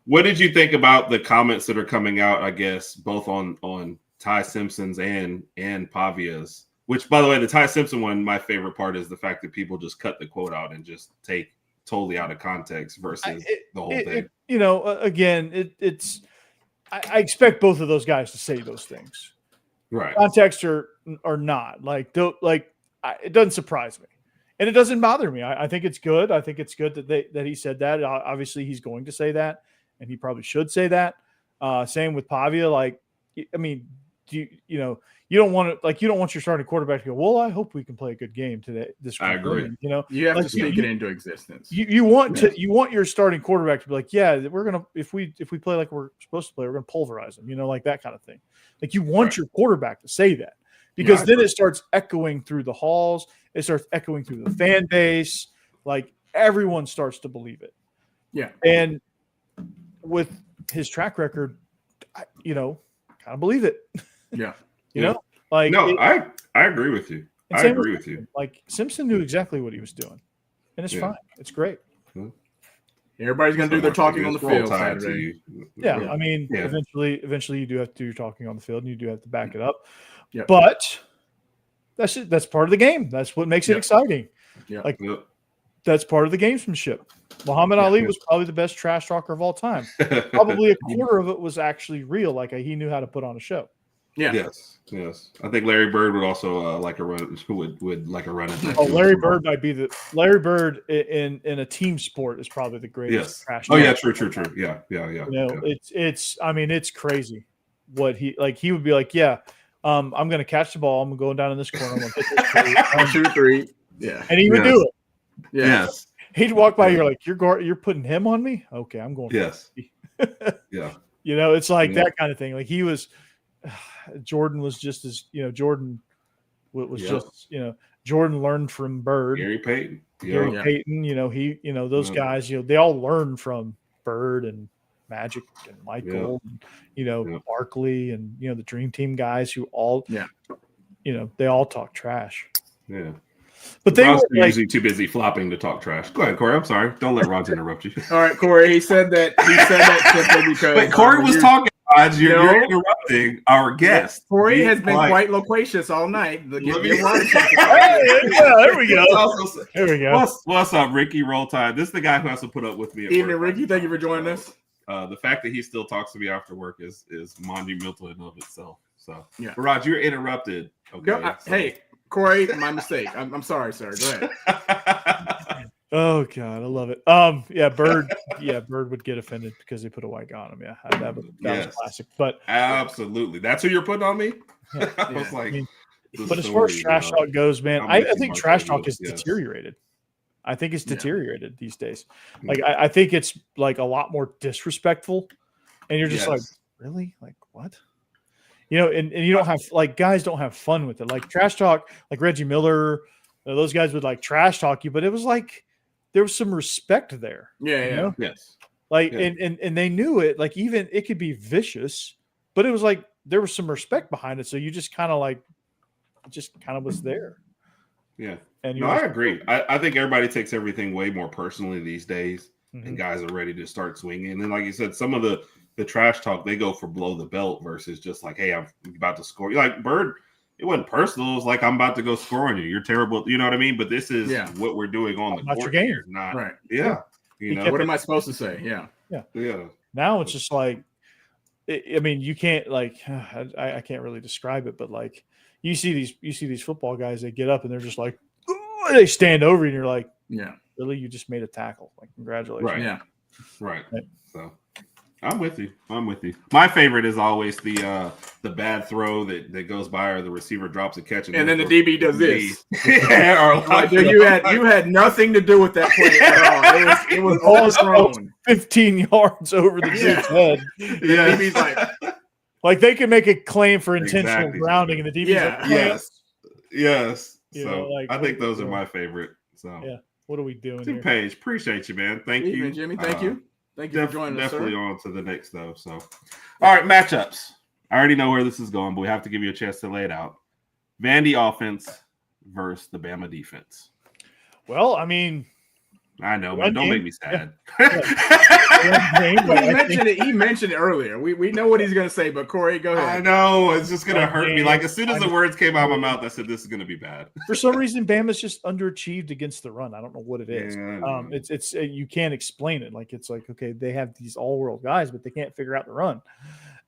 Speaker 2: What did you think about the comments that are coming out, I guess, both on Ty Simpson's and Pavia's? Which, by the way, the Ty Simpson one, my favorite part is the fact that people just cut the quote out and just take totally out of context versus the whole thing.
Speaker 4: I expect both of those guys to say those things,
Speaker 2: right?
Speaker 4: Context or not. It doesn't surprise me, and it doesn't bother me. I think it's good. I think it's good that he said that. Obviously, he's going to say that, and he probably should say that. Same with Pavia. Like, I mean, you don't want your starting quarterback to go, well, I hope we can play a good game today.
Speaker 2: I agree.
Speaker 4: You know,
Speaker 3: you have to speak it into existence.
Speaker 4: You want your starting quarterback to be like, yeah, we're gonna if we play like we're supposed to play, we're gonna pulverize them. You know, like that kind of thing. Like you want your quarterback to say that because then it starts echoing through the halls. It starts echoing through the fan base. Like everyone starts to believe it.
Speaker 3: Yeah,
Speaker 4: and with his track record, I kind of believe it.
Speaker 3: Yeah.
Speaker 4: You know, like
Speaker 2: I agree with you. I agree with you.
Speaker 4: Like Simpson knew exactly what he was doing, and it's fine. It's great.
Speaker 3: Everybody's gonna do their talking on the field Saturday.
Speaker 4: Yeah, I mean, eventually you do have to do your talking on the field, and you do have to back it up.
Speaker 3: Yeah.
Speaker 4: But that's it. That's part of the game. That's what makes it exciting.
Speaker 3: Yeah.
Speaker 4: Like that's part of the gamesmanship. Muhammad Ali was probably the best trash talker of all time. Probably a quarter of it was actually real. Like he knew how to put on a show.
Speaker 3: Yeah.
Speaker 2: Yes. I think Larry Bird would also like a run. Would like a run at that.
Speaker 4: Oh, Larry Bird might be Larry Bird in a team sport is probably the greatest trash talker.
Speaker 2: Oh yeah, true. Yeah.
Speaker 4: You know, it's. I mean, it's crazy. What he would be like. Yeah, I'm going to catch the ball. I'm going down in this corner. I'm going to hit this
Speaker 3: 2-3. Yeah,
Speaker 4: and he would do it.
Speaker 3: Yeah.
Speaker 2: Yes.
Speaker 4: He'd walk by. You're like, you're putting him on me. Okay, I'm going.
Speaker 2: Yes. Yeah.
Speaker 4: You know, it's like that kind of thing. Like he was. Jordan was just as Jordan was just Jordan learned from Bird,
Speaker 2: Gary Payton,
Speaker 4: Payton. Those guys, they all learned from Bird and Magic and Michael, and, Barkley and the Dream Team guys who all they all talk trash.
Speaker 2: Yeah.
Speaker 4: But they were
Speaker 2: usually too busy flopping to talk trash. Go ahead, Corey. I'm sorry. Don't let Rodg interrupt you.
Speaker 3: All right, Corey. He said that simply because.
Speaker 2: But Corey was talking. You're interrupting our guest.
Speaker 3: Corey has been quite loquacious all night.
Speaker 4: There we go. There we go.
Speaker 2: What's up, Ricky? Roll Tide. This is the guy who has to put up with me.
Speaker 3: Evening, Ricky. Thank you for joining us.
Speaker 2: The fact that he still talks to me after work is monumental in of itself. So,
Speaker 3: yeah.
Speaker 2: But Rodg, you're interrupted. Okay.
Speaker 3: Hey, Corey, my mistake. I'm sorry, sir. Go ahead.
Speaker 4: Oh God, I love it. Bird would get offended because they put a white guy on him. Yeah, that was classic. But
Speaker 2: absolutely, that's who you're putting on me. I was like,
Speaker 4: but as far as trash talk goes, man, I think trash talk is deteriorated. I think it's deteriorated these days. Like I think it's like a lot more disrespectful, and you're just like, really, like what? And you don't have guys don't have fun with it. Like trash talk, like Reggie Miller, those guys would like trash talk you, but it was like. There was some respect there.
Speaker 3: Yeah.
Speaker 2: Yes.
Speaker 4: Like, and they knew it. Like, even it could be vicious, but it was like there was some respect behind it. So you just kind of was there.
Speaker 2: Yeah. And I agree. I think everybody takes everything way more personally these days, and guys are ready to start swinging. And then, like you said, some of the trash talk, they go for below the belt versus just like, hey, I'm about to score. Like Bird. It wasn't personal. It was like, I'm about to go score on you. You're terrible. You know what I mean? But this is what we're doing on the court here. Not
Speaker 3: right.
Speaker 2: Yeah.
Speaker 3: What am I supposed to say? Yeah.
Speaker 4: Now it's just like, I mean, you can't I can't really describe it, but like you see these football guys, they get up and they're just like, they stand over you and you're like, really? You just made a tackle. Like, congratulations.
Speaker 2: Right. Yeah. Right. So I'm with you. My favorite is always the bad throw that goes by or the receiver drops a catch
Speaker 3: and then the DB does this.
Speaker 2: You
Speaker 3: had nothing to do with that play at all. It was overthrown
Speaker 4: 15 yards over the dude's head.
Speaker 3: Yeah, the DB's
Speaker 4: like they can make a claim for intentional grounding, and the DB's like,
Speaker 2: yes.
Speaker 4: You
Speaker 2: so
Speaker 4: know,
Speaker 2: I think those are my favorite. So
Speaker 4: what are we doing?
Speaker 2: Tim Page, appreciate you, man. Thank you,
Speaker 3: Jimmy. Thank you. Thank you for joining us,
Speaker 2: definitely on to the next, though. So, all right, matchups. I already know where this is going, but we have to give you a chance to lay it out. Vandy offense versus the Bama defense.
Speaker 4: Well, I mean,
Speaker 2: I know, man. Don't make me sad.
Speaker 3: He mentioned it earlier. We know what he's going to say, but Corey, go ahead.
Speaker 2: I know. It's just going to hurt me. Like, as soon as the words came out of my mouth, I said, this is going to be bad.
Speaker 4: For some reason, Bama's just underachieved against the run. I don't know what it is. It's you can't explain it. Like, it's like, okay, they have these all-world guys, but they can't figure out the run.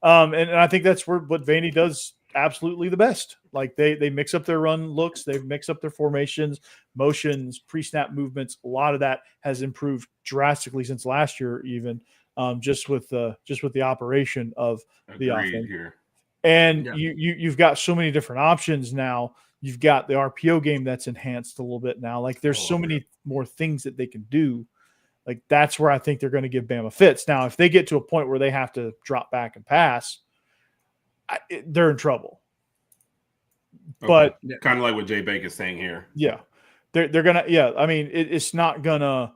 Speaker 4: And I think that's what Vandy does absolutely the best. Like they mix up their run looks, they mix up their formations, motions, pre-snap movements. A lot of that has improved drastically since last year even. just with the operation of the offense.
Speaker 2: Here.
Speaker 4: And you've got so many different options now. You've got the RPO game that's enhanced a little bit now. Like there's so many more things that they can do. Like that's where I think they're going to give Bama fits. Now, if they get to a point where they have to drop back and pass, they're in trouble. Okay. But
Speaker 2: kind of like what Jay Baker's saying here.
Speaker 4: Yeah, they're gonna. Yeah, I mean, it's not gonna.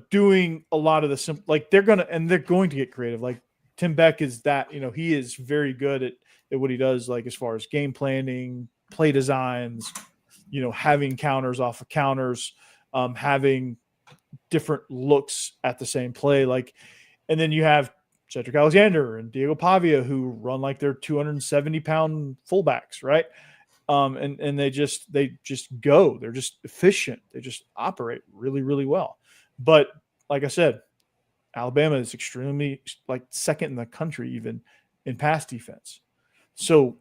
Speaker 4: Doing a lot of the like they're going to get creative. Like Tim Beck is that. He is very good at what he does. Like as far as game planning, play designs. Having counters off of counters, having different looks at the same play. Like, and then you have Cedric Alexander and Diego Pavia who run like they're 270-pound fullbacks, right? And they just go. They're just efficient. They just operate really, really well. But like I said, Alabama is extremely like second in the country even in pass defense. So,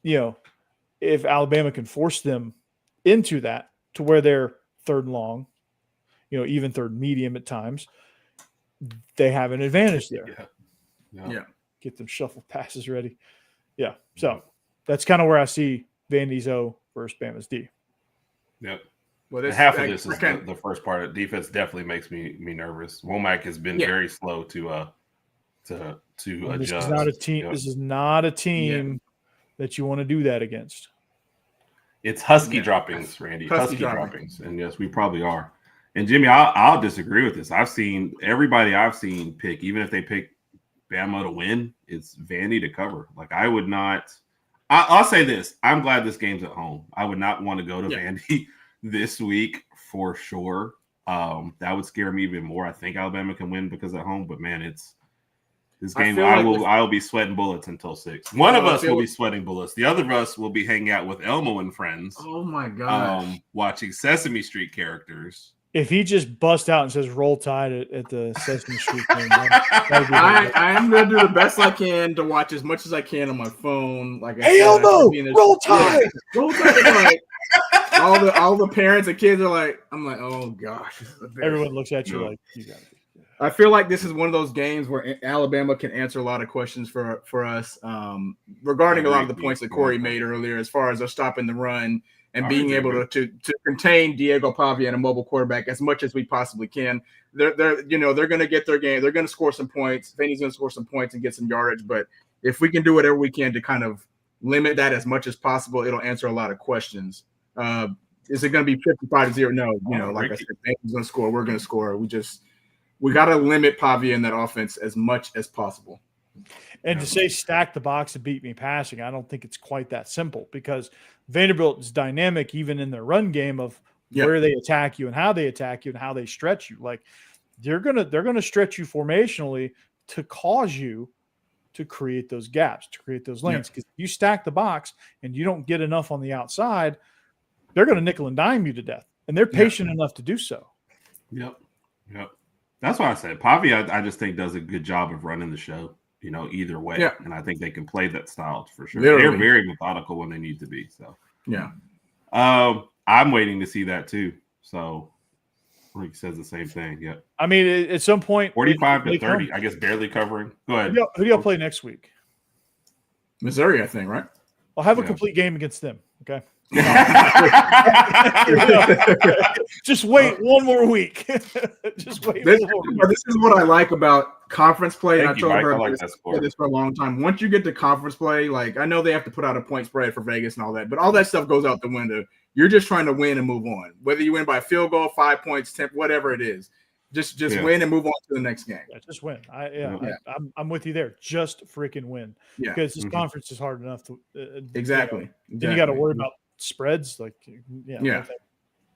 Speaker 4: if Alabama can force them into that to where they're third and long, even third medium at times, they have an advantage there.
Speaker 2: Yeah.
Speaker 4: Get them shuffle passes ready. Yeah. So that's kind of where I see Vandy's O versus Bama's D.
Speaker 2: Yep. Well, half of this is the first part of defense. Definitely makes me nervous. Womack has been very slow to adjust.
Speaker 4: This is not a team. This is not a team that you want to do that against.
Speaker 2: It's Husky droppings, Randy. Husky droppings, and yes, we probably are. And Jimmy, I'll disagree with this. I've seen everybody I've seen pick, even if they pick Bama to win, it's Vandy to cover. Like I would not. I'll say this: I'm glad this game's at home. I would not want to go to Vandy this week for sure. That would scare me even more. I think Alabama can win because at home, but man, it's this game. I will be sweating bullets until 6. One of us will be sweating bullets. The other of us will be hanging out with Elmo and friends.
Speaker 3: Oh my god!
Speaker 2: Watching Sesame Street characters.
Speaker 4: If he just busts out and says "Roll Tide" at the Sesame Street game,
Speaker 3: I am gonna do the best I can to watch as much as I can on my phone. Like,
Speaker 4: hey Elmo, Roll Tide,
Speaker 3: Roll Tide. Like, all the parents and kids are like, I'm like, oh gosh.
Speaker 4: Everyone looks at you like you got it.
Speaker 3: I feel like this is one of those games where Alabama can answer a lot of questions for us regarding a lot of the points that Corey made earlier, as far as us stopping the run and being able to contain Diego Pavia and a mobile quarterback as much as we possibly can. They're going to get their game. They're going to score some points. Vandy's going to score some points and get some yardage. But if we can do whatever we can to kind of limit that as much as possible, it'll answer a lot of questions. Is it going to be 55-0? No, like I said, Vandy's going to score. We're going to score. We got to limit Pavia in that offense as much as possible.
Speaker 4: And to say stack the box and beat me passing, I don't think it's quite that simple, because Vanderbilt is dynamic even in their run game of where they attack you and how they attack you and how they stretch you. Like they're gonna stretch you formationally to cause you to create those gaps, to create those lanes. Because if you stack the box and you don't get enough on the outside, they're going to nickel and dime you to death, and they're patient enough to do so.
Speaker 2: Yep. That's why I said Pavia, I just think does a good job of running the show. Either way. Yeah. And I think they can play that style for sure. Literally. They're very methodical when they need to be. So I'm waiting to see that too. So Rick says the same thing. Yeah.
Speaker 4: I mean, at some point
Speaker 2: 45 to 30, I guess barely covering. Go ahead.
Speaker 4: Who do y'all play next week?
Speaker 3: Missouri, I think, right?
Speaker 4: I'll have a complete game against them. Okay. Just wait one more week. Just wait.
Speaker 3: This is what I like about conference play. And I told her this for a long time. Once you get to conference play, like I know they have to put out a point spread for Vegas and all that, but all that stuff goes out the window. You're just trying to win and move on. Whether you win by a field goal, 5 points, 10, whatever it is. Just win and move on to the next game.
Speaker 4: Yeah, just win. I'm with you there. Just freaking win. Yeah. Because this conference is hard enough to
Speaker 3: exactly.
Speaker 4: Then you got to worry about spreads. Like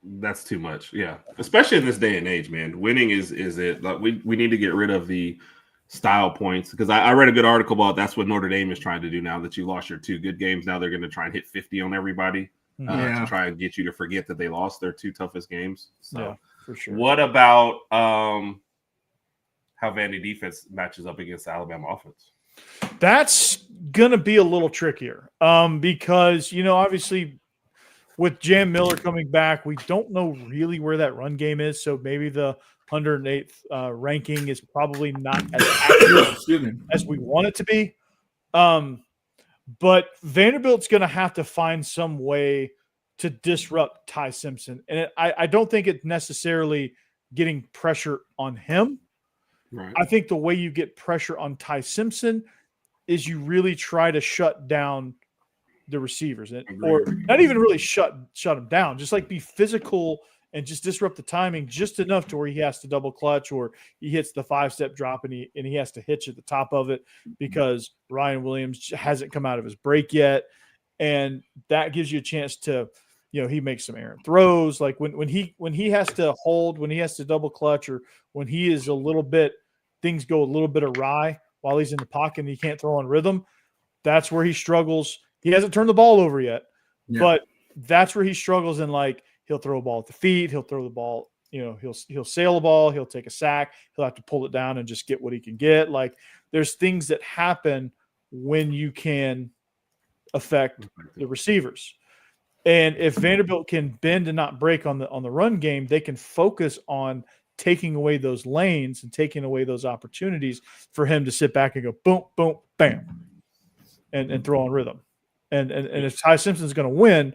Speaker 2: that's too much. Yeah, especially in this day and age, man. Winning is it. Like we need to get rid of the style points, because I read a good article about that's what Notre Dame is trying to do now that you lost your 2 good games. Now they're going to try and hit 50 on everybody to try and get you to forget that they lost their 2 toughest games. So
Speaker 4: for sure.
Speaker 2: What about how Vandy defense matches up against the Alabama offense?
Speaker 4: That's going to be a little trickier because, obviously with Jam Miller coming back, we don't know really where that run game is. So maybe the 108th ranking is probably not as accurate as we want it to be. But Vanderbilt's going to have to find some way to disrupt Ty Simpson. And I don't think it's necessarily getting pressure on him.
Speaker 2: Right.
Speaker 4: I think the way you get pressure on Ty Simpson is you really try to shut down the receivers, or not even really shut them down, just like be physical and just disrupt the timing just enough to where he has to double clutch, or he hits the 5-step drop and he has to hitch at the top of it because Ryan Williams hasn't come out of his break yet. And that gives you a chance to, he makes some errant throws. Like when he has to hold, when he has to double clutch, or when he is things go a little bit awry while he's in the pocket and he can't throw on rhythm. That's where he struggles. He hasn't turned the ball over yet, but that's where he struggles. And like, he'll throw a ball at the feet. He'll throw the ball, he'll sail a ball. He'll take a sack. He'll have to pull it down and just get what he can get. Like, there's things that happen when you can affect the receivers. And if Vanderbilt can bend and not break on the run game, they can focus on taking away those lanes and taking away those opportunities for him to sit back and go boom, boom, bam, and throw on rhythm. And if Ty Simpson's going to win,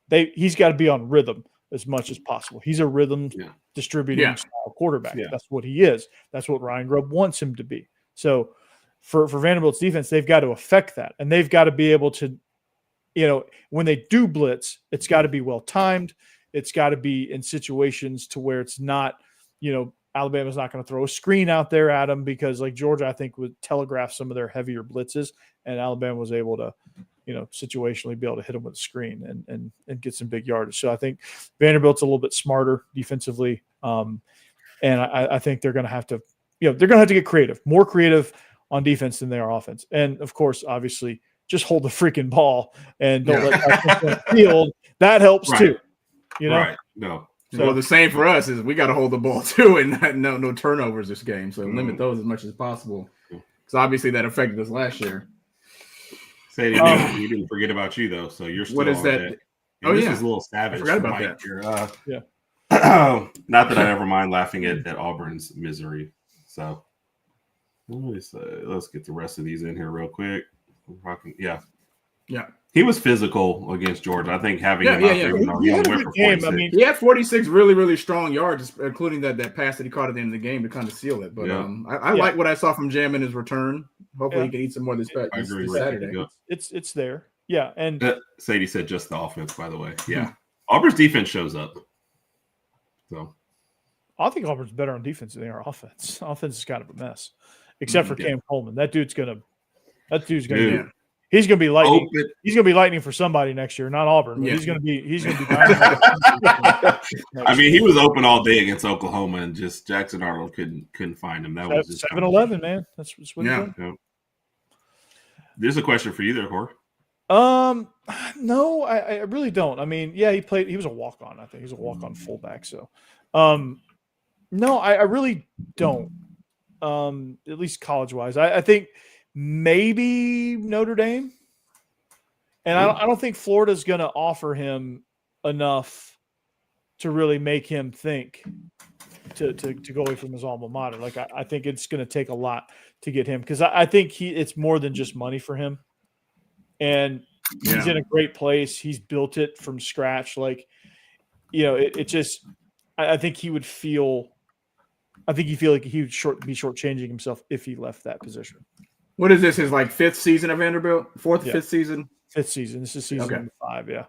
Speaker 4: he's got to be on rhythm as much as possible. He's a rhythm distributing style quarterback. Yeah. That's what he is. That's what Ryan Grubb wants him to be. So for Vanderbilt's defense, they've got to affect that, and they've got to be able to, when they do blitz, it's got to be well timed. It's got to be in situations to where it's not, Alabama's not going to throw a screen out there at them, because like Georgia, I think, would telegraph some of their heavier blitzes, and Alabama was able to, situationally be able to hit them with a screen and get some big yardage. So I think Vanderbilt's a little bit smarter defensively. And I think they're going to have to, they're going to have to get creative, more creative on defense than they are offense. And of course, obviously, just hold the freaking ball and don't let that on the field. That helps too.
Speaker 2: Right. No.
Speaker 3: So the same for us is we got to hold the ball too, and no turnovers this game. So limit those as much as possible, because obviously that affected us last year.
Speaker 2: Sadie, we didn't forget about you though. So you're still.
Speaker 3: What is that?
Speaker 2: This is a little savage.
Speaker 3: I forgot about that.
Speaker 2: Here. Not that I ever mind laughing at Auburn's misery. So let's get the rest of these in here real quick. Yeah. He was physical against Georgia. I think having him out there,
Speaker 4: he had a good game. I mean,
Speaker 3: he had 46 really, really strong yards, including that pass that he caught at the end of the game to kind of seal it. But I like what I saw from Jam in his return. Hopefully, he can eat some more this Saturday.
Speaker 4: It's there. Yeah, and
Speaker 2: Sadie said just the offense, by the way. Yeah, Auburn's defense shows up. So
Speaker 4: I think Auburn's better on defense than they are offense. Offense is kind of a mess, except for Cam Coleman. That dude's gonna be. He's going to be lightning. He's going to be lightning for somebody next year, not Auburn. He's going to be.
Speaker 2: I mean, he was open all day against Oklahoma, and just Jackson Arnold couldn't find him. That was just
Speaker 4: 7-11, man. That's what he's doing.
Speaker 2: There's a question for you there, Corey.
Speaker 4: No, I really don't. I mean, he played. He was a walk-on. I think he was a walk-on fullback. So, no, I really don't. At least college-wise, I think. Maybe Notre Dame, and I don't think Florida's going to offer him enough to really make him think to go away from his alma mater. Like I think it's going to take a lot to get him, because I think it's more than just money for him, and he's in a great place. He's built it from scratch. Like, it just I think he would feel. I think he feel like he would be shortchanging himself if he left that position.
Speaker 3: What is this? His fifth season of Vanderbilt? Fifth season?
Speaker 4: Fifth season. This is season 5, yeah.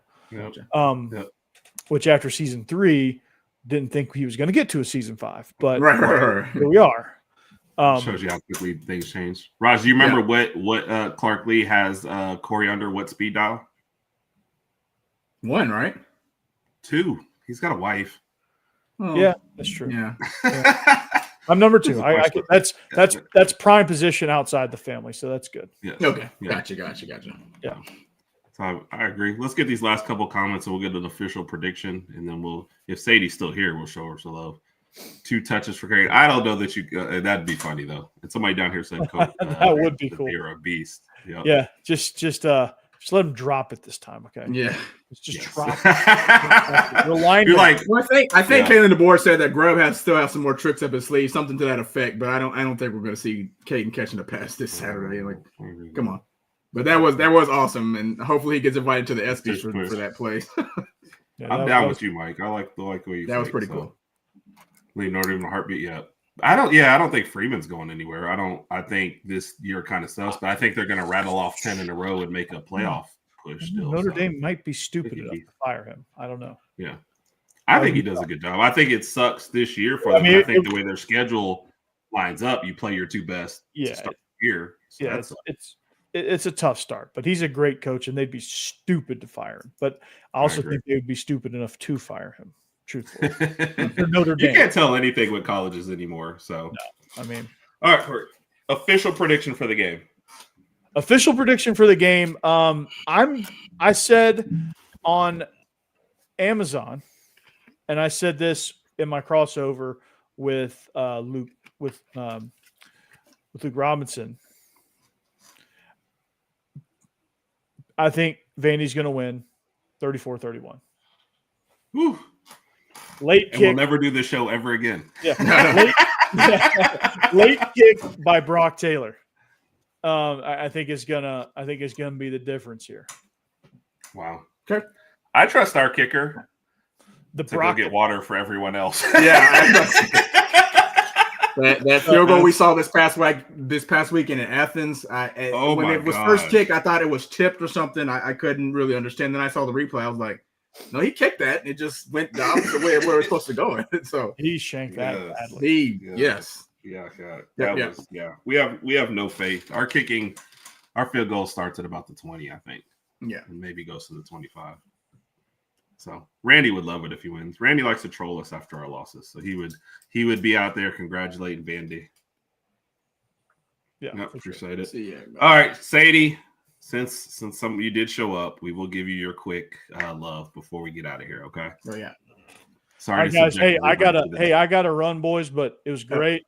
Speaker 4: Which after season 3, didn't think he was going to get to a season 5, but here we are.
Speaker 2: Shows you how quickly things change. Raj, do you remember what Clark Lea has Corey under what speed dial?
Speaker 3: 1, right?
Speaker 2: 2. He's got a wife.
Speaker 4: Oh. Yeah, that's true.
Speaker 3: Yeah.
Speaker 4: I'm number 2. That's prime position outside the family, so that's good.
Speaker 2: Yes.
Speaker 3: Okay.
Speaker 2: Yeah.
Speaker 3: Gotcha.
Speaker 4: Yeah.
Speaker 2: So I agree. Let's get these last couple comments and we'll get an official prediction, and then if Sadie's still here, we'll show her some love. 2 touches for Craig. I don't know that that'd be funny though. And somebody down here said
Speaker 4: that would be cool.
Speaker 2: You're a beast.
Speaker 4: Yeah. Just Just let him drop it this time, okay?
Speaker 3: Yeah.
Speaker 4: Just drop it.
Speaker 2: You're like,
Speaker 3: well, I think Kalen DeBoer said that Grubb still has some more tricks up his sleeve, something to that effect. But I don't think we're going to see Caden catching a pass this Saturday. Like, come on. But that was awesome, and hopefully he gets invited to the ESPYs for that play.
Speaker 2: I'm down with you, Mike. I like the way you.
Speaker 3: That was pretty cool.
Speaker 2: We not even a heartbeat yet. I don't think Freeman's going anywhere. I think this year kind of sucks, but I think they're going to rattle off 10 in a row and make a playoff push. Still,
Speaker 4: Notre Dame might be stupid enough to fire him. I don't know.
Speaker 2: Yeah, I think he does a good job. I think it sucks this year for them. I think the way their schedule lines up, you play your two best. To start the year. So
Speaker 4: it's a tough start, but he's a great coach, and they'd be stupid to fire him. But I also think they would be stupid enough to fire him. Truthfully, for Notre Dame.
Speaker 2: You can't tell anything with colleges anymore. So,
Speaker 4: no, I mean,
Speaker 2: all right, Corey. Official prediction for the game.
Speaker 4: Official prediction for the game. I said on Amazon, and I said this in my crossover with Luke Robinson. I think Vandy's going to win 34-31.
Speaker 2: Whew.
Speaker 4: Late kick.
Speaker 2: We'll never do this show ever again.
Speaker 4: Yeah. Late kick by Brock Taylor. I think it's gonna be the difference here.
Speaker 2: Wow.
Speaker 3: Okay.
Speaker 2: I trust our kicker
Speaker 4: to
Speaker 2: go get water for everyone else.
Speaker 3: Yeah. That field goal we saw this past weekend in Athens. When it was first kick, I thought it was tipped or something. I couldn't really understand. Then I saw the replay. I was like, no, he kicked that. It just went the opposite way of where it was supposed to go. So
Speaker 4: he shanked that badly.
Speaker 3: Yes.
Speaker 2: Yeah. We have no faith. Our field goal starts at about the 20, I think.
Speaker 3: Yeah.
Speaker 2: And maybe goes to the 25. So Randy would love it if he wins. Randy likes to troll us after our losses. So he would be out there congratulating Vandy.
Speaker 4: Yeah.
Speaker 2: Appreciate it. All right, Sadie. Since some of you did show up, we will give you your quick love before we get out of here. Okay.
Speaker 3: Oh yeah.
Speaker 2: Sorry,
Speaker 4: guys. Hey, I gotta run, boys. But it was great.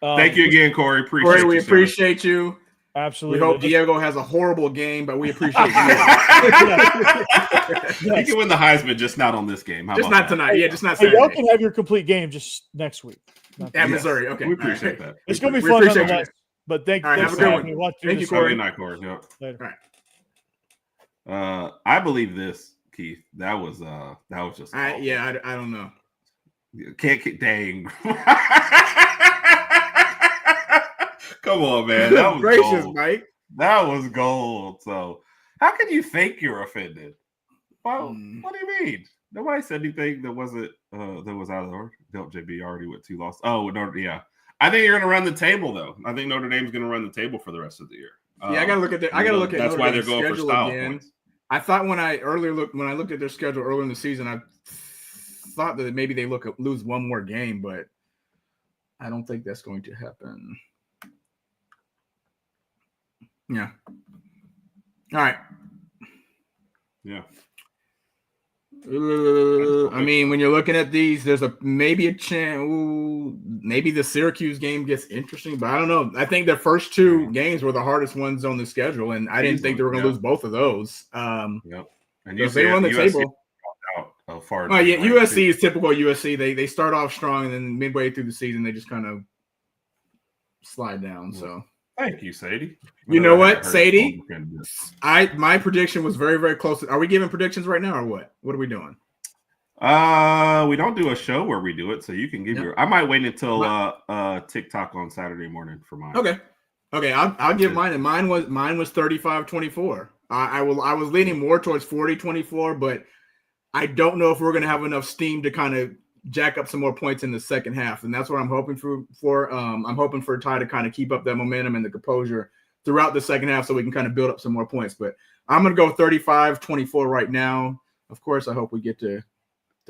Speaker 2: Thank you again, Corey.
Speaker 3: We appreciate you.
Speaker 4: Absolutely.
Speaker 3: We hope Diego has a horrible game, but we appreciate you.
Speaker 2: He can win the Heisman, just not on this game.
Speaker 3: Just not tonight. Yeah, just not
Speaker 4: Saturday.
Speaker 3: Saturday.
Speaker 4: Y'all can have your complete game just next week.
Speaker 3: At Missouri. Okay.
Speaker 2: We appreciate that.
Speaker 4: It's gonna be fun nonetheless. But thank you.
Speaker 3: Have a good one.
Speaker 2: Thank you, Corey. Good night, Corey. Yep.
Speaker 4: Later.
Speaker 2: All right. I believe this, Keith. That was just.
Speaker 3: I don't know.
Speaker 2: Dang. Come on, man. That was
Speaker 3: gracious,
Speaker 2: gold.
Speaker 3: Mike.
Speaker 2: That was gold. So, how can you think you're offended? Well, what do you mean? Nobody said anything that wasn't that was out of order. Don't JB already with 2 losses. Oh, no, yeah. I think you're going to run the table, though. I think Notre Dame's going to run the table for the rest of the year.
Speaker 3: I got to look at that. I got to look at.
Speaker 2: That's
Speaker 3: Notre
Speaker 2: why
Speaker 3: Dame's
Speaker 2: they're going for style
Speaker 3: again.
Speaker 2: points.
Speaker 3: I thought when I looked at their schedule earlier in the season, I thought that maybe they lose one more game, but I don't think that's going to happen. Yeah. All right.
Speaker 2: Yeah.
Speaker 3: I mean, when you're looking at these, there's maybe a chance. Maybe the Syracuse game gets interesting, but I don't know. I think the first 2 games were the hardest ones on the schedule, and I didn't think they were going to lose both of those.
Speaker 2: Yep. And
Speaker 3: if they run the table. USC is typical USC. They start off strong, and then midway through the season, they just kind of slide down. So.
Speaker 2: Thank you, Sadie.
Speaker 3: You know what, Sadie? My prediction was very, very close. Are we giving predictions right now or what? What are we doing?
Speaker 2: We don't do a show where we do it, so you can give your. I might wait until TikTok on Saturday morning for mine.
Speaker 3: Okay. I'll give mine. And mine was 35-24. I was leaning more towards 40-24, but I don't know if we're going to have enough steam to kind of jack up some more points in the second half, and that's what I'm hoping for. I'm hoping for Ty to kind of keep up that momentum and the composure throughout the second half so we can kind of build up some more points. But I'm going to go 35-24 right now. Of course, I hope we get to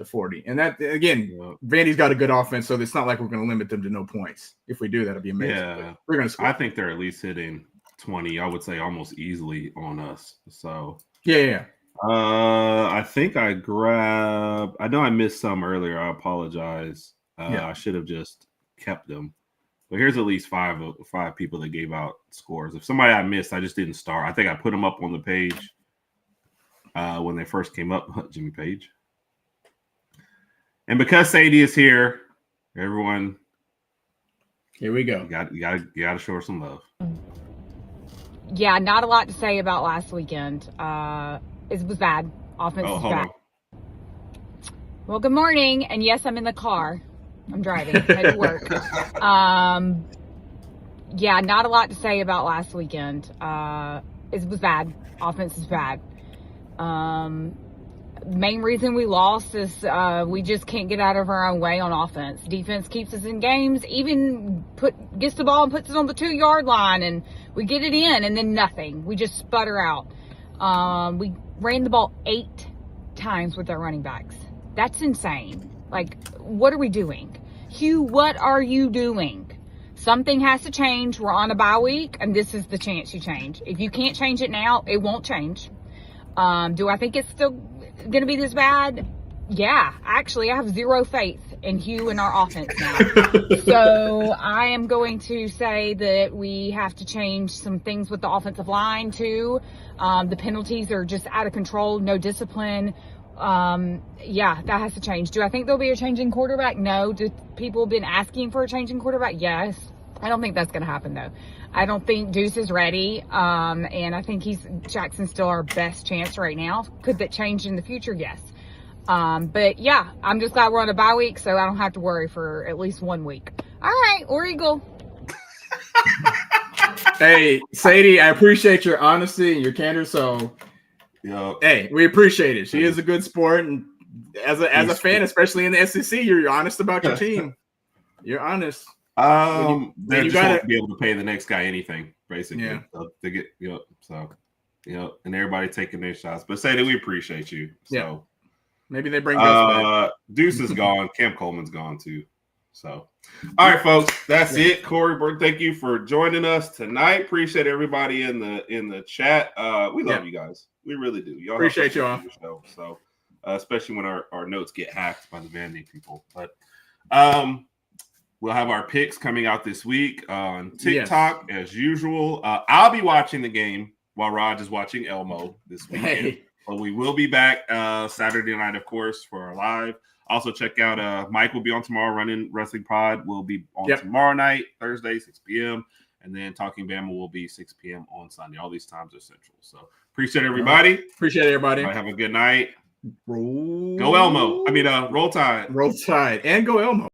Speaker 3: 40. And that, again, Vandy's got a good offense, so it's not like we're going to limit them to no points. If we do, that'll be amazing.
Speaker 2: Yeah.
Speaker 3: We're going to score.
Speaker 2: I think they're at least hitting 20, I would say almost easily on us. So
Speaker 3: yeah.
Speaker 2: I think I know I missed some earlier. I apologize. I should have just kept them. But here's at least five people that gave out scores. If somebody I missed, I just didn't start. I think I put them up on the page when they first came up, Jimmy Page. And because Sadie is here, everyone,
Speaker 3: here we go.
Speaker 2: You got to show her some love.
Speaker 6: Yeah, not a lot to say about last weekend. It was bad. Offense was bad. Well, good morning. And yes, I'm in the car. I'm driving. Head to work. Yeah, not a lot to say about last weekend. It was bad. Offense is bad. Main reason we lost is we just can't get out of our own way on offense. Defense keeps us in games, even gets the ball and puts it on the 2-yard line, and we get it in, and then nothing. We just sputter out. We ran the ball 8 times with our running backs. That's insane. Like, what are we doing? Hugh, what are you doing? Something has to change. We're on a bye week, and this is the chance you change. If you can't change it now, it won't change. Do I think it's still going to be this bad? Yeah. Actually, I have zero faith in Hugh and our offense now. So I am going to say that we have to change some things with the offensive line, too. The penalties are just out of control. No discipline. Yeah, that has to change. Do I think there'll be a changing quarterback? No. Do people have been asking for a changing quarterback? Yes. I don't think that's going to happen, though. I don't think Deuce is ready. And I think Jackson's still our best chance right now. Could that change in the future? Yes. But yeah, I'm just glad we're on a bye week, so I don't have to worry for at least 1 week. All right, War Eagle.
Speaker 3: Hey, Sadie, I appreciate your honesty and your candor. So, hey, we appreciate it. She is a good sport, and as a fan, especially in the SEC, you're honest about your team. You're honest.
Speaker 2: They just won't be able to pay the next guy anything, basically.
Speaker 3: Yeah.
Speaker 2: So they get, and everybody taking their shots. But Sadie, we appreciate you. So
Speaker 3: yeah. Maybe they bring back.
Speaker 2: Deuce is gone. Cam Coleman's gone too. So, all right, folks, that's it. Corey Burton, thank you for joining us tonight. Appreciate everybody in the chat. We love you guys. We really do. Y'all
Speaker 3: appreciate y'all.
Speaker 2: So, especially when our notes get hacked by the Vandy people. But we'll have our picks coming out this week on TikTok as usual. I'll be watching the game while Rodg is watching Elmo this weekend.
Speaker 3: Hey.
Speaker 2: But we will be back Saturday night, of course, for our live. Also, check out Mike will be on tomorrow. Running Wrestling Pod will be on tomorrow night, Thursday, 6 p.m. And then Talking Bama will be 6 p.m. on Sunday. All these times are central. So appreciate everybody.
Speaker 3: Appreciate everybody.
Speaker 2: Have a good night.
Speaker 3: Roll.
Speaker 2: Go Elmo. Roll Tide.
Speaker 3: Roll Tide. And go Elmo.